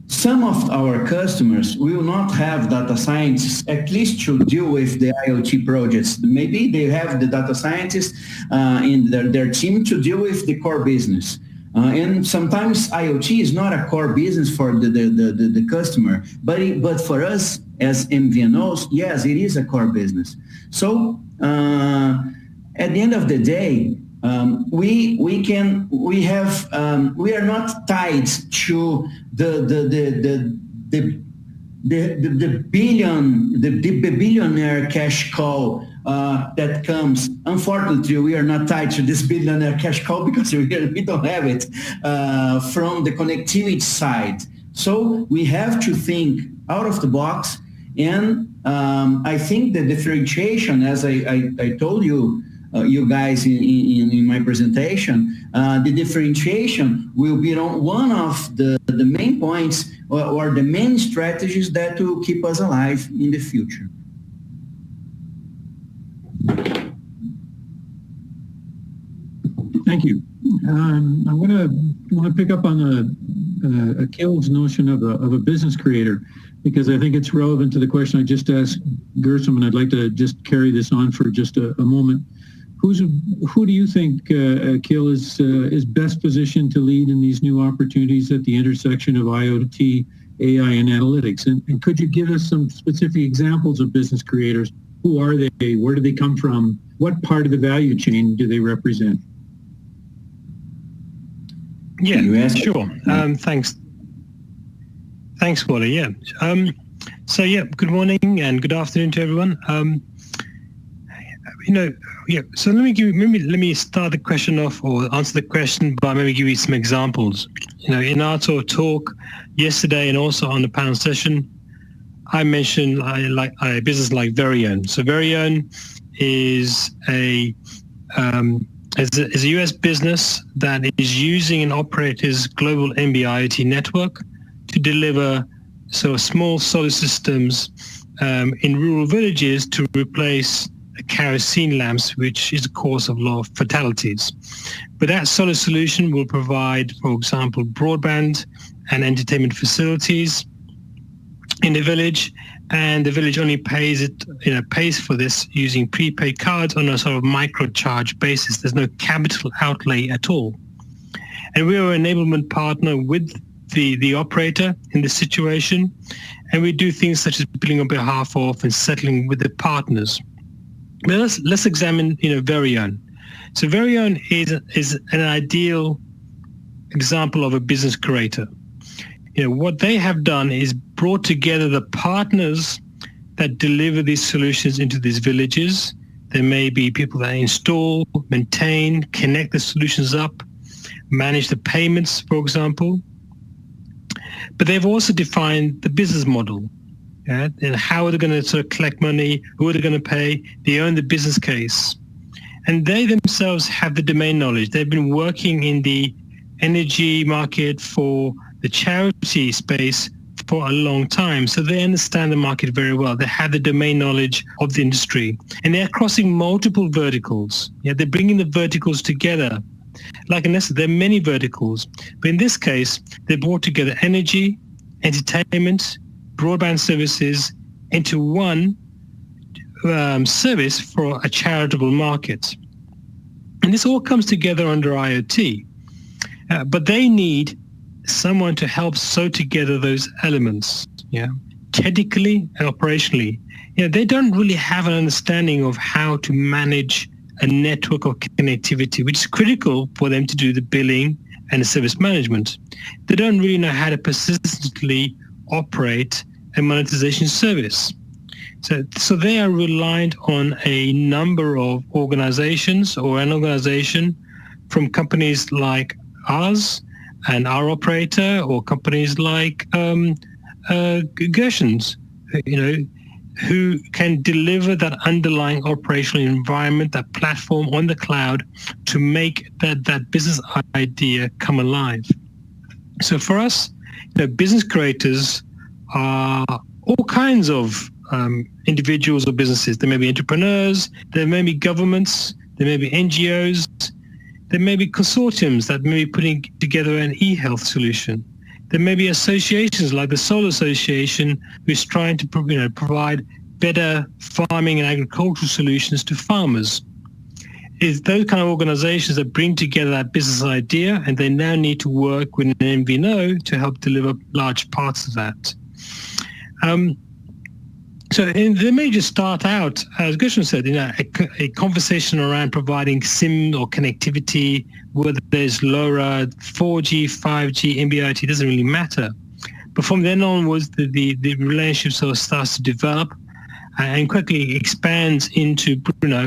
some of our customers will not have data scientists, at least to deal with the IoT projects. Maybe they have the data scientists in their team to deal with the core business. And sometimes IoT is not a core business for the customer, but for us as MVNOs, yes, it is a core business. So at the end of the day, we are not tied to the billionaire cash call that comes. Unfortunately, we are not tied to this billionaire cash call because we don't have it from the connectivity side. So we have to think out of the box, and I think the differentiation, as I told you, you guys in my presentation, the differentiation will be on one of the main points or the main strategies that will keep us alive in the future. Thank you. I'm going to pick up on Akil's notion of a business creator, because I think it's relevant to the question I just asked Gersum, and I'd like to just carry this on for just a moment. Who do you think, Akil, is best positioned to lead in these new opportunities at the intersection of IoT, AI, and analytics? And could you give us some specific examples of business creators? Who are they? Where do they come from? What part of the value chain do they represent? Yeah, sure. Thanks, Wally. Yeah. So yeah, good morning and good afternoon to everyone. So let me start the question off, or answer the question by maybe give you some examples. In our talk yesterday and also on the panel session, I mentioned a business like Verion. So Verion is a US business that is using an operator's global MB-IoT network to deliver small solar systems in rural villages to replace kerosene lamps, which is the cause of a lot of fatalities. But that solar solution will provide, for example, broadband and entertainment facilities in the village, and the village only pays for this using prepaid cards on a sort of micro-charge basis. There's no capital outlay at all. And we are an enablement partner with the operator in this situation, and we do things such as billing on behalf of and settling with the partners. But let's examine, Verion. So Verion is an ideal example of a business creator. What they have done is brought together the partners that deliver these solutions into these villages. There may be people that install, maintain, connect the solutions up, manage the payments, for example. But they've also defined the business model. And how are they going to collect money? Who are they going to pay? They own the business case. And they themselves have the domain knowledge. They've been working in the energy market for the charity space for a long time, so they understand the market very well. They have the domain knowledge of the industry, and they're crossing multiple verticals. Yeah, they're bringing the verticals together. Like in this, there are many verticals, but in this case, they brought together energy, entertainment, broadband services into one service for a charitable market. And this all comes together under IoT. But they need someone to help sew together those elements, technically and operationally. They don't really have an understanding of how to manage a network of connectivity, which is critical for them to do the billing and the service management. They don't really know how to persistently operate a monetization service. So they are reliant on a number of organizations or an organization from companies like ours and our operator, or companies like Gershon's, who can deliver that underlying operational environment, that platform on the cloud to make that business idea come alive. So for us, business creators are all kinds of individuals or businesses. There may be entrepreneurs, there may be governments, there may be NGOs, there may be consortiums that may be putting together an e-health solution. There may be associations like the Solar Association, who's trying to provide better farming and agricultural solutions to farmers. It's those kind of organizations that bring together that business idea, and they now need to work with an MVNO to help deliver large parts of that. So they may just start out, as Gershon said, a conversation around providing SIM or connectivity, whether there's LoRa, 4G, 5G, NB-IoT, doesn't really matter. But from then onwards, the relationship sort of starts to develop and quickly expands into,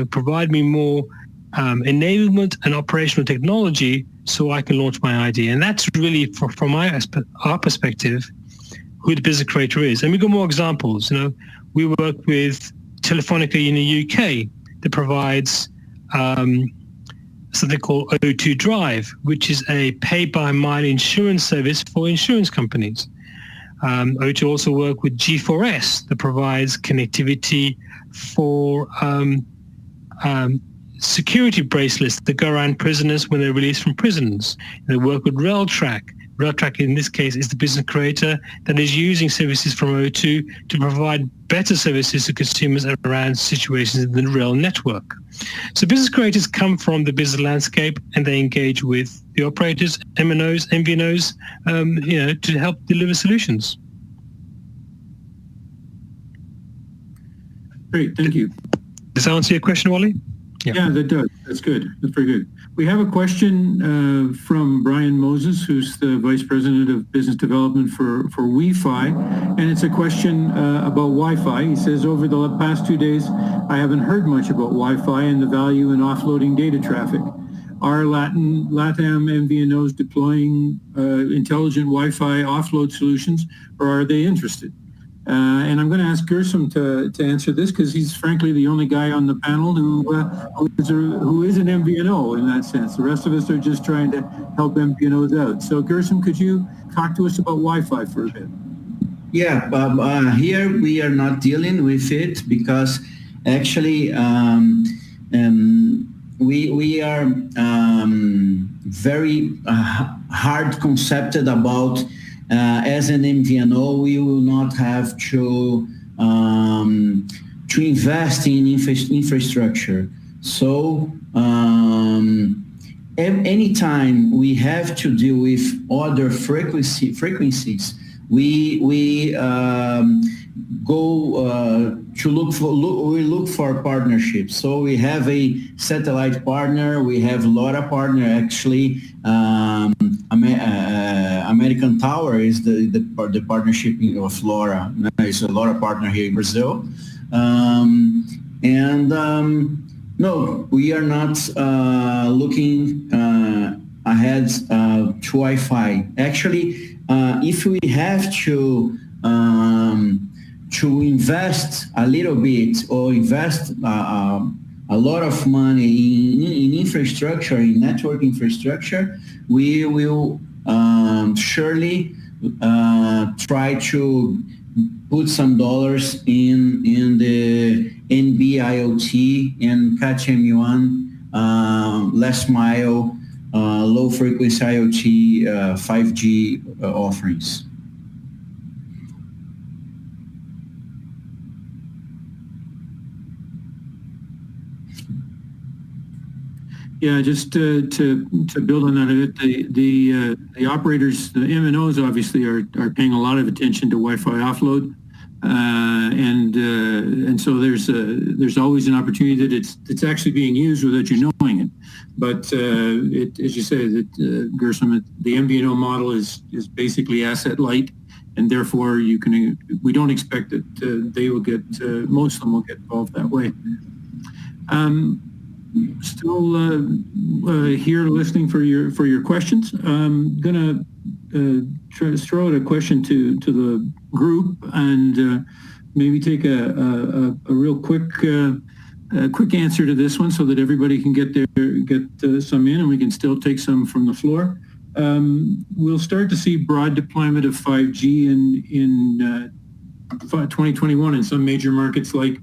provide me more enablement and operational technology so I can launch my idea. And that's really, from our perspective, who the business creator is. And we've got more examples. We work with Telefonica in the UK that provides something called O2 Drive, which is a pay-by-mile insurance service for insurance companies. O2 also work with G4S that provides connectivity for security bracelets that go around prisoners when they're released from prisons. They work with RailTrack. RailTrack, in this case, is the business creator that is using services from O2 to provide better services to consumers around situations in the rail network. So business creators come from the business landscape, and they engage with the operators, MNOs, MVNOs, to help deliver solutions. Great, thank you. Does that answer your question, Wally? Yeah, that does. That's good. That's very good. We have a question from Brian Moses, who's the Vice President of Business Development for Wi-Fi, and it's a question about Wi-Fi. He says, over the past 2 days, I haven't heard much about Wi-Fi and the value in offloading data traffic. Are LATAM MVNOs deploying intelligent Wi-Fi offload solutions, or are they interested? And I'm going to ask Gershon to answer this, because he's frankly the only guy on the panel who is an MVNO in that sense. The rest of us are just trying to help MVNOs out. So Gershon, could you talk to us about Wi-Fi for a bit? Yeah, here we are not dealing with it because actually we are very hard concepted about as an MVNO, we will not have to invest in infrastructure. So anytime we have to deal with other frequencies, we go to look for partnerships. So we have a satellite partner, we have LoRa partner. Actually, American Tower is the partnership of LoRa. It's a LoRa partner here in Brazil. No, we are not looking ahead to Wi-Fi. Actually, if we have to invest a little bit or invest a lot of money in infrastructure, in network infrastructure, we will surely try to put some dollars in the NB-IoT and catch M1, last mile, low frequency IoT, 5G offerings. Yeah, just to build on that a bit, the operators, the MNOs obviously are paying a lot of attention to Wi-Fi offload, and so there's always an opportunity that it's actually being used without you knowing it. But as you say, that Gershom, the MVNO model is basically asset light, and therefore we don't expect that they will get most of them will get involved that way. Still here listening for your questions. I'm gonna try to throw out a question to the group and maybe take a real quick answer to this one so that everybody can get some in, and we can still take some from the floor. We'll start to see broad deployment of 5G in 2021 in some major markets like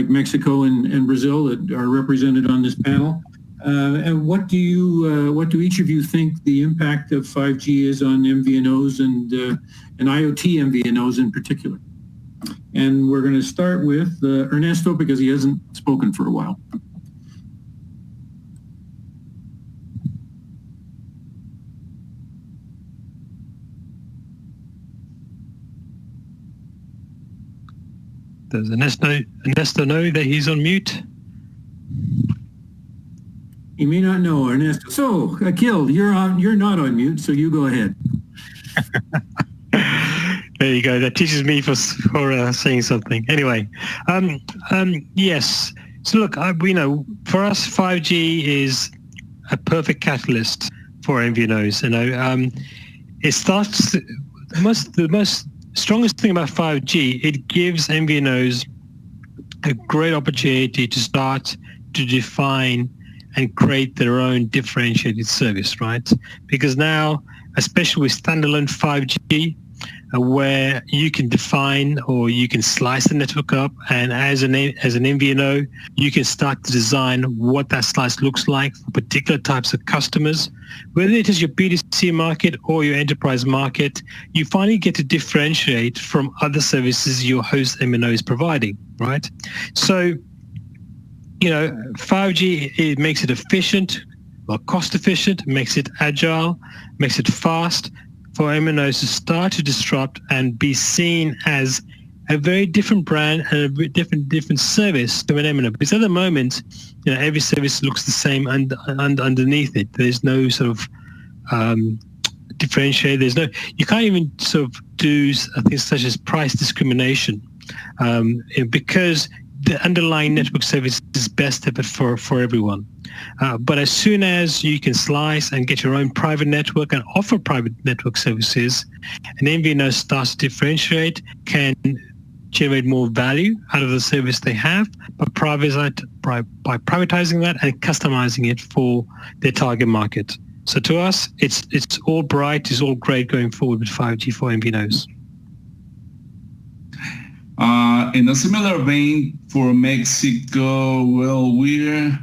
Mexico and Brazil that are represented on this panel. And what do each of you think the impact of 5G is on MVNOs and IoT MVNOs in particular? And we're going to start with Ernesto because he hasn't spoken for a while. Does Ernesto know that he's on mute? He may not know, Ernesto. So, Akil, you're not on mute, so you go ahead. There you go. That teaches me for saying something. Anyway, yes. So look, we know for us, 5G is a perfect catalyst for MVNOs. It starts the most strongest thing about 5G, it gives MVNOs a great opportunity to start to define and create their own differentiated service, right? Because now, especially with standalone 5G, where you can define or you can slice the network up, and as an MVNO, you can start to design what that slice looks like for particular types of customers. Whether it is your B2C market or your enterprise market, you finally get to differentiate from other services your host MNO is providing, right? So, 5G, it makes it efficient, cost efficient, makes it agile, makes it fast for MNOs to start to disrupt and be seen as a very different brand and a different service to an MNO. Because at the moment, every service looks the same and underneath it. There's no sort of differentiate. You can't even sort of do things such as price discrimination because the underlying network service is best for everyone. But as soon as you can slice and get your own private network and offer private network services, an MVNO starts to differentiate, can generate more value out of the service they have by privatizing that and customizing it for their target market. So to us, it's all bright, it's all great going forward with 5G for MVNOs. In a similar vein for Mexico, well, we're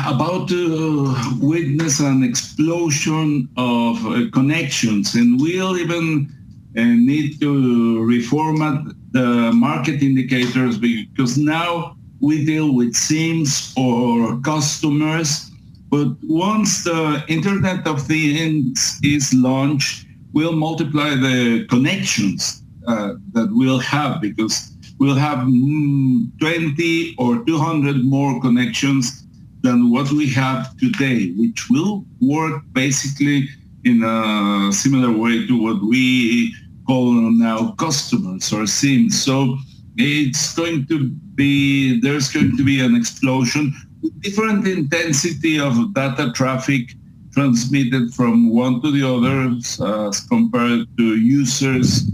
about to witness an explosion of connections, and we'll even need to reformat the market indicators because now we deal with SIMs or customers, but once the Internet of Things is launched, we'll multiply the connections that we'll have, because we'll have 20 or 200 more connections than what we have today, which will work basically in a similar way to what we call now customers or SIMs. So there's going to be an explosion with different intensity of data traffic transmitted from one to the other as compared to users,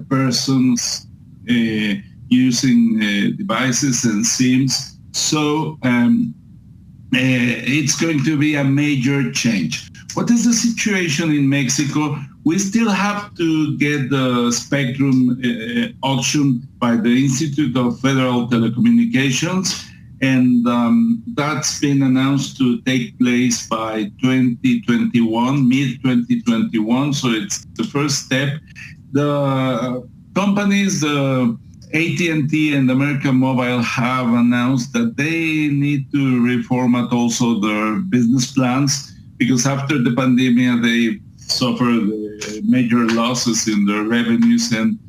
persons using devices and SIMs. So it's going to be a major change. What is the situation in Mexico? we still have to get the spectrum auction by the Institute of Federal Telecommunications, and that's been announced to take place by 2021, mid-2021, so it's the first step. The companies, AT&T and American Mobile, have announced that they need to reformat also their business plans, because after the pandemic they suffered major losses in their revenues and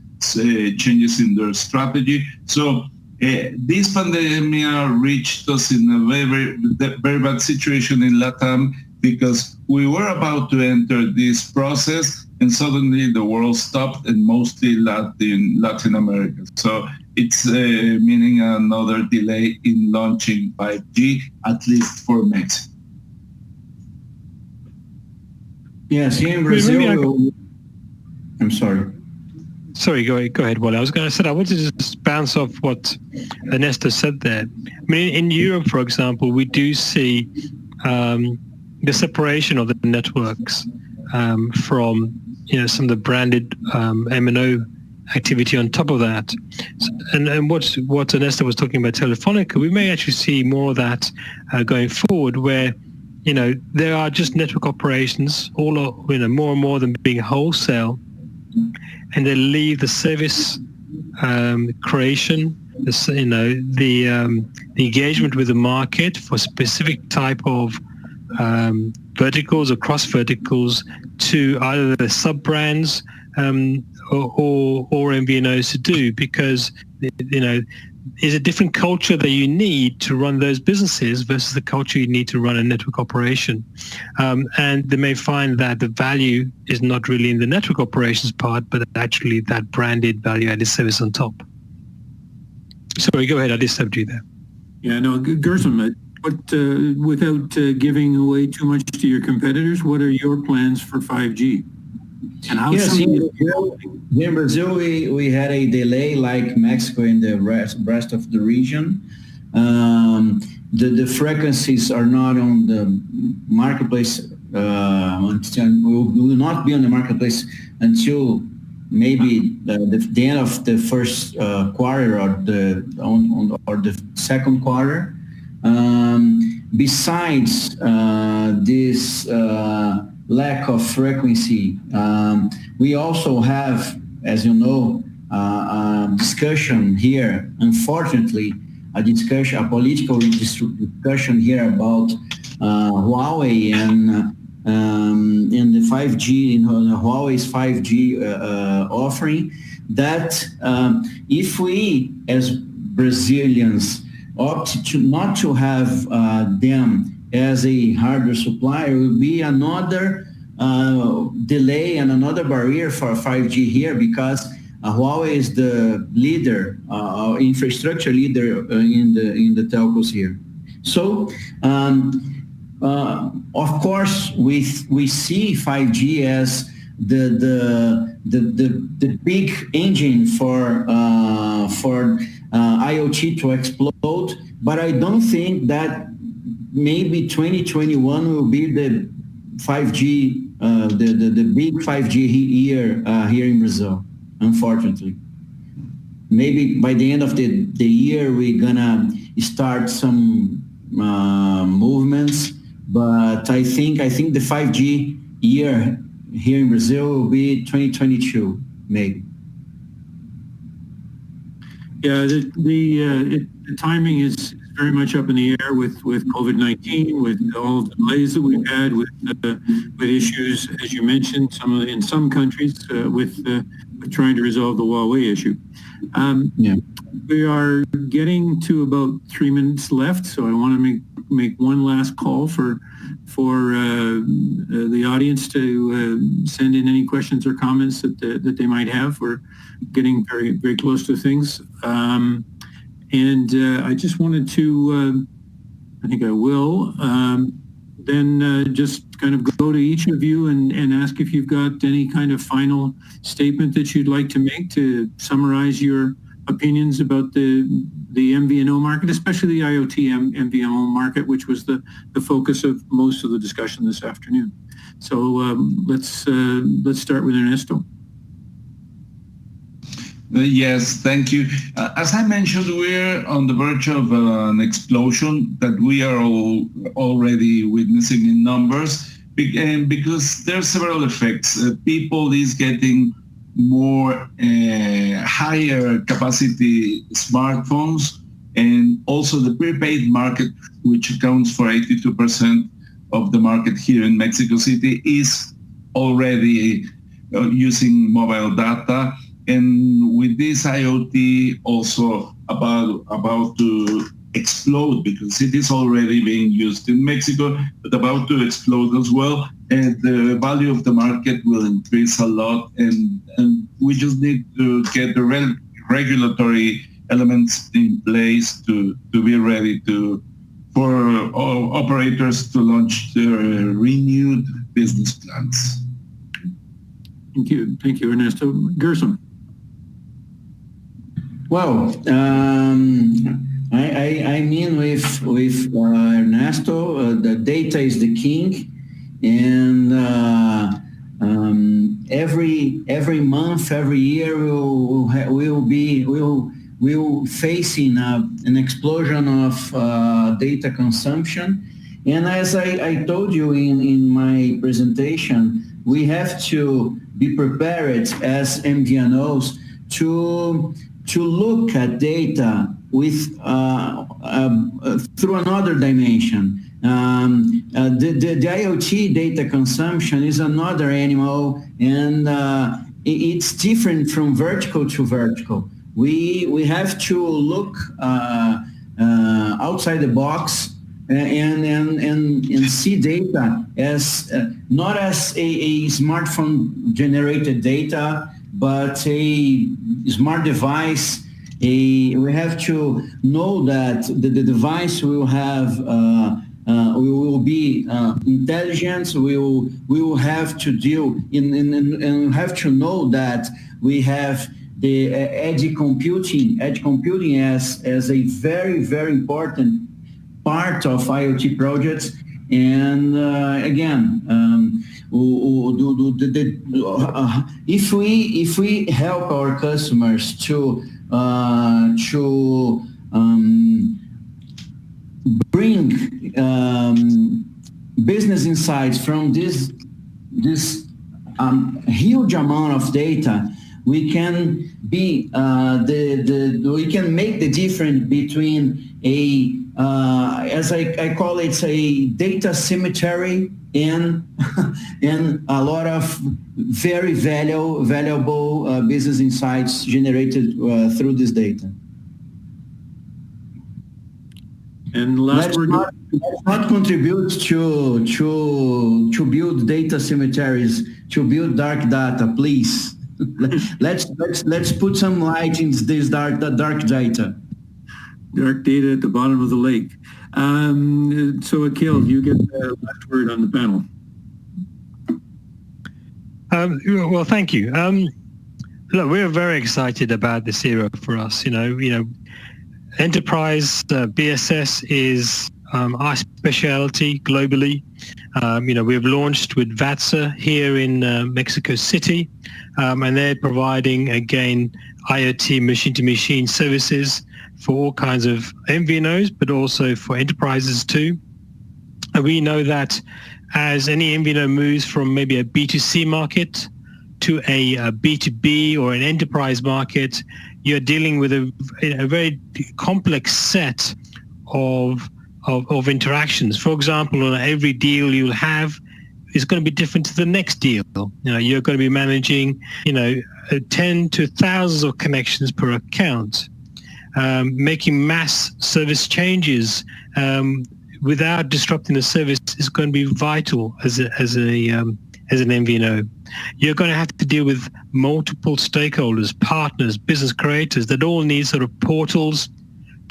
changes in their strategy. So this pandemic reached us in a very bad situation in LATAM, because we were about to enter this process and suddenly the world stopped, and mostly Latin America. So it's meaning another delay in launching 5G, at least for Mexico. Yes, here in Brazil, I'm sorry. Sorry, go ahead, Wally. I was going to say, I wanted to just bounce off what Ernesto said there. I mean, in Europe, for example, we do see the separation of the networks from some of the branded MNO activity on top of that. And what Ernesto was talking about Telefonica, we may actually see more of that going forward, where there are just network operations, more and more of them being wholesale, and they leave the service creation, the engagement with the market for specific type of verticals or cross verticals to either the sub brands or MVNOs to do, because is a different culture that you need to run those businesses versus the culture you need to run a network operation. And they may find that the value is not really in the network operations part, but actually that branded value-added service on top. Sorry, go ahead. I disturbed you there. Yeah, no, Gerson, without giving away too much to your competitors, what are your plans for 5G? And how in Brazil, we had a delay like Mexico and the rest of the region. The frequencies are not on the marketplace, will not be on the marketplace until maybe the end of the first quarter or the second quarter. Besides this lack of frequency, we also have, as you know, discussion here, unfortunately, a political discussion here about Huawei and the 5G, Huawei's 5G offering, that if we as Brazilians opt to not to have them as a hardware supplier, will be another delay and another barrier for 5G here, because Huawei is the leader, infrastructure leader in the telcos here. So, of course, we see 5G as the big engine for IoT to explode, but I don't think that maybe 2021 will be the 5G, the big 5G year here in Brazil, unfortunately. Maybe by the end of the year, we're gonna start some movements, but I think the 5G year here in Brazil will be 2022, maybe. Yeah, the timing is very much up in the air with COVID-19, with all the delays that we've had, with issues, as you mentioned, in some countries with trying to resolve the Huawei issue. We are getting to about 3 minutes left, so I want to make one last call for the audience to send in any questions or comments that they might have. We're getting very, very close to things. And I just wanted to, I think I will, then just kind of go to each of you and ask if you've got any kind of final statement that you'd like to make to summarize your opinions about the MVNO market, especially the IoT MVNO market, which was the focus of most of the discussion this afternoon. So let's start with Ernesto. Yes, thank you. As I mentioned, we're on the verge of an explosion that we are already witnessing in numbers, because there are several effects. People is getting more higher capacity smartphones, and also the prepaid market, which accounts for 82% of the market here in Mexico City, is already using mobile data. And with this IoT also about to explode, because it is already being used in Mexico, but about to explode as well. And the value of the market will increase a lot. And we just need to get the regulatory elements in place to be ready for operators to launch their renewed business plans. Thank you, Ernesto. Gerson. Well, I mean with Ernesto, the data is the king, and every month, every year, we'll facing an explosion of data consumption. And as I told you in my presentation, we have to be prepared as MVNOs to look at data with through another dimension. The IoT data consumption is another animal, and it's different from vertical to vertical. We have to look outside the box and see data as not as a smartphone generated data, but a smart device. We have to know that the device will have will be intelligent. We will have to deal and have to know that we have the edge computing as a very, very important part of IoT projects. And again, if we help our customers to bring business insights from this huge amount of data, we can be we can make the difference between a as I call it, a data cemetery and a lot of very valuable business insights generated through this data. And last word. Let's not contribute to build data cemeteries, to build dark data, please. Let's put some light in this dark data. Dark data at the bottom of the lake. So Akil, you get the last word on the panel. Well, thank you. Look, we're very excited about this era for us. You know, enterprise BSS is our specialty globally. We've launched with Vecto here in Mexico City, and they're providing, again, IoT machine-to-machine services for all kinds of MVNOs, but also for enterprises too. And we know that as any MVNO moves from maybe a B2C market to a B2B or an enterprise market, you're dealing with a very complex set of interactions. For example, on every deal you'll have is going to be different to the next deal. You're going to be managing, 10 to thousands of connections per account. Making mass service changes without disrupting the service is going to be vital as an MVNO. You're going to have to deal with multiple stakeholders, partners, business creators that all need sort of portals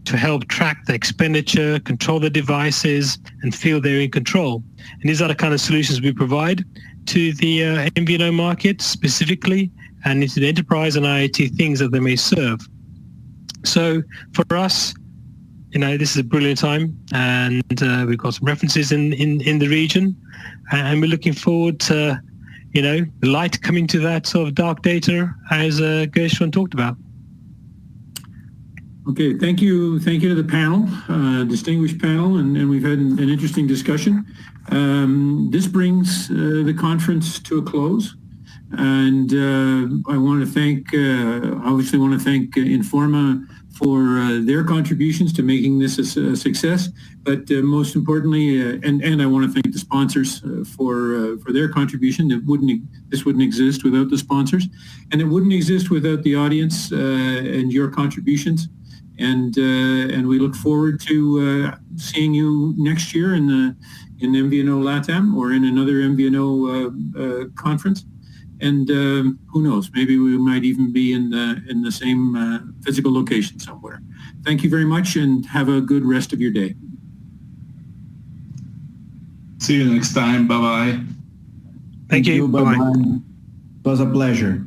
to help track the expenditure, control the devices, and feel they're in control. And these are the kind of solutions we provide to the MVNO market specifically, and into the enterprise and IoT things that they may serve. So for us, this is a brilliant time, and we've got some references in the region, and we're looking forward to, the light coming to that sort of dark data as Gershwin talked about. Okay, thank you to the panel, distinguished panel, and we've had an interesting discussion. This brings the conference to a close, and I want to thank, Informa for their contributions to making this a success, but most importantly, and I want to thank the sponsors for their contribution. This wouldn't exist without the sponsors, and it wouldn't exist without the audience and your contributions. And we look forward to seeing you next year in MVNO LATAM or in another MVNO conference. And who knows, maybe we might even be in the same physical location somewhere. Thank you very much, and have a good rest of your day. See you next time. Bye-bye. Thank you. Bye-bye. It was a pleasure.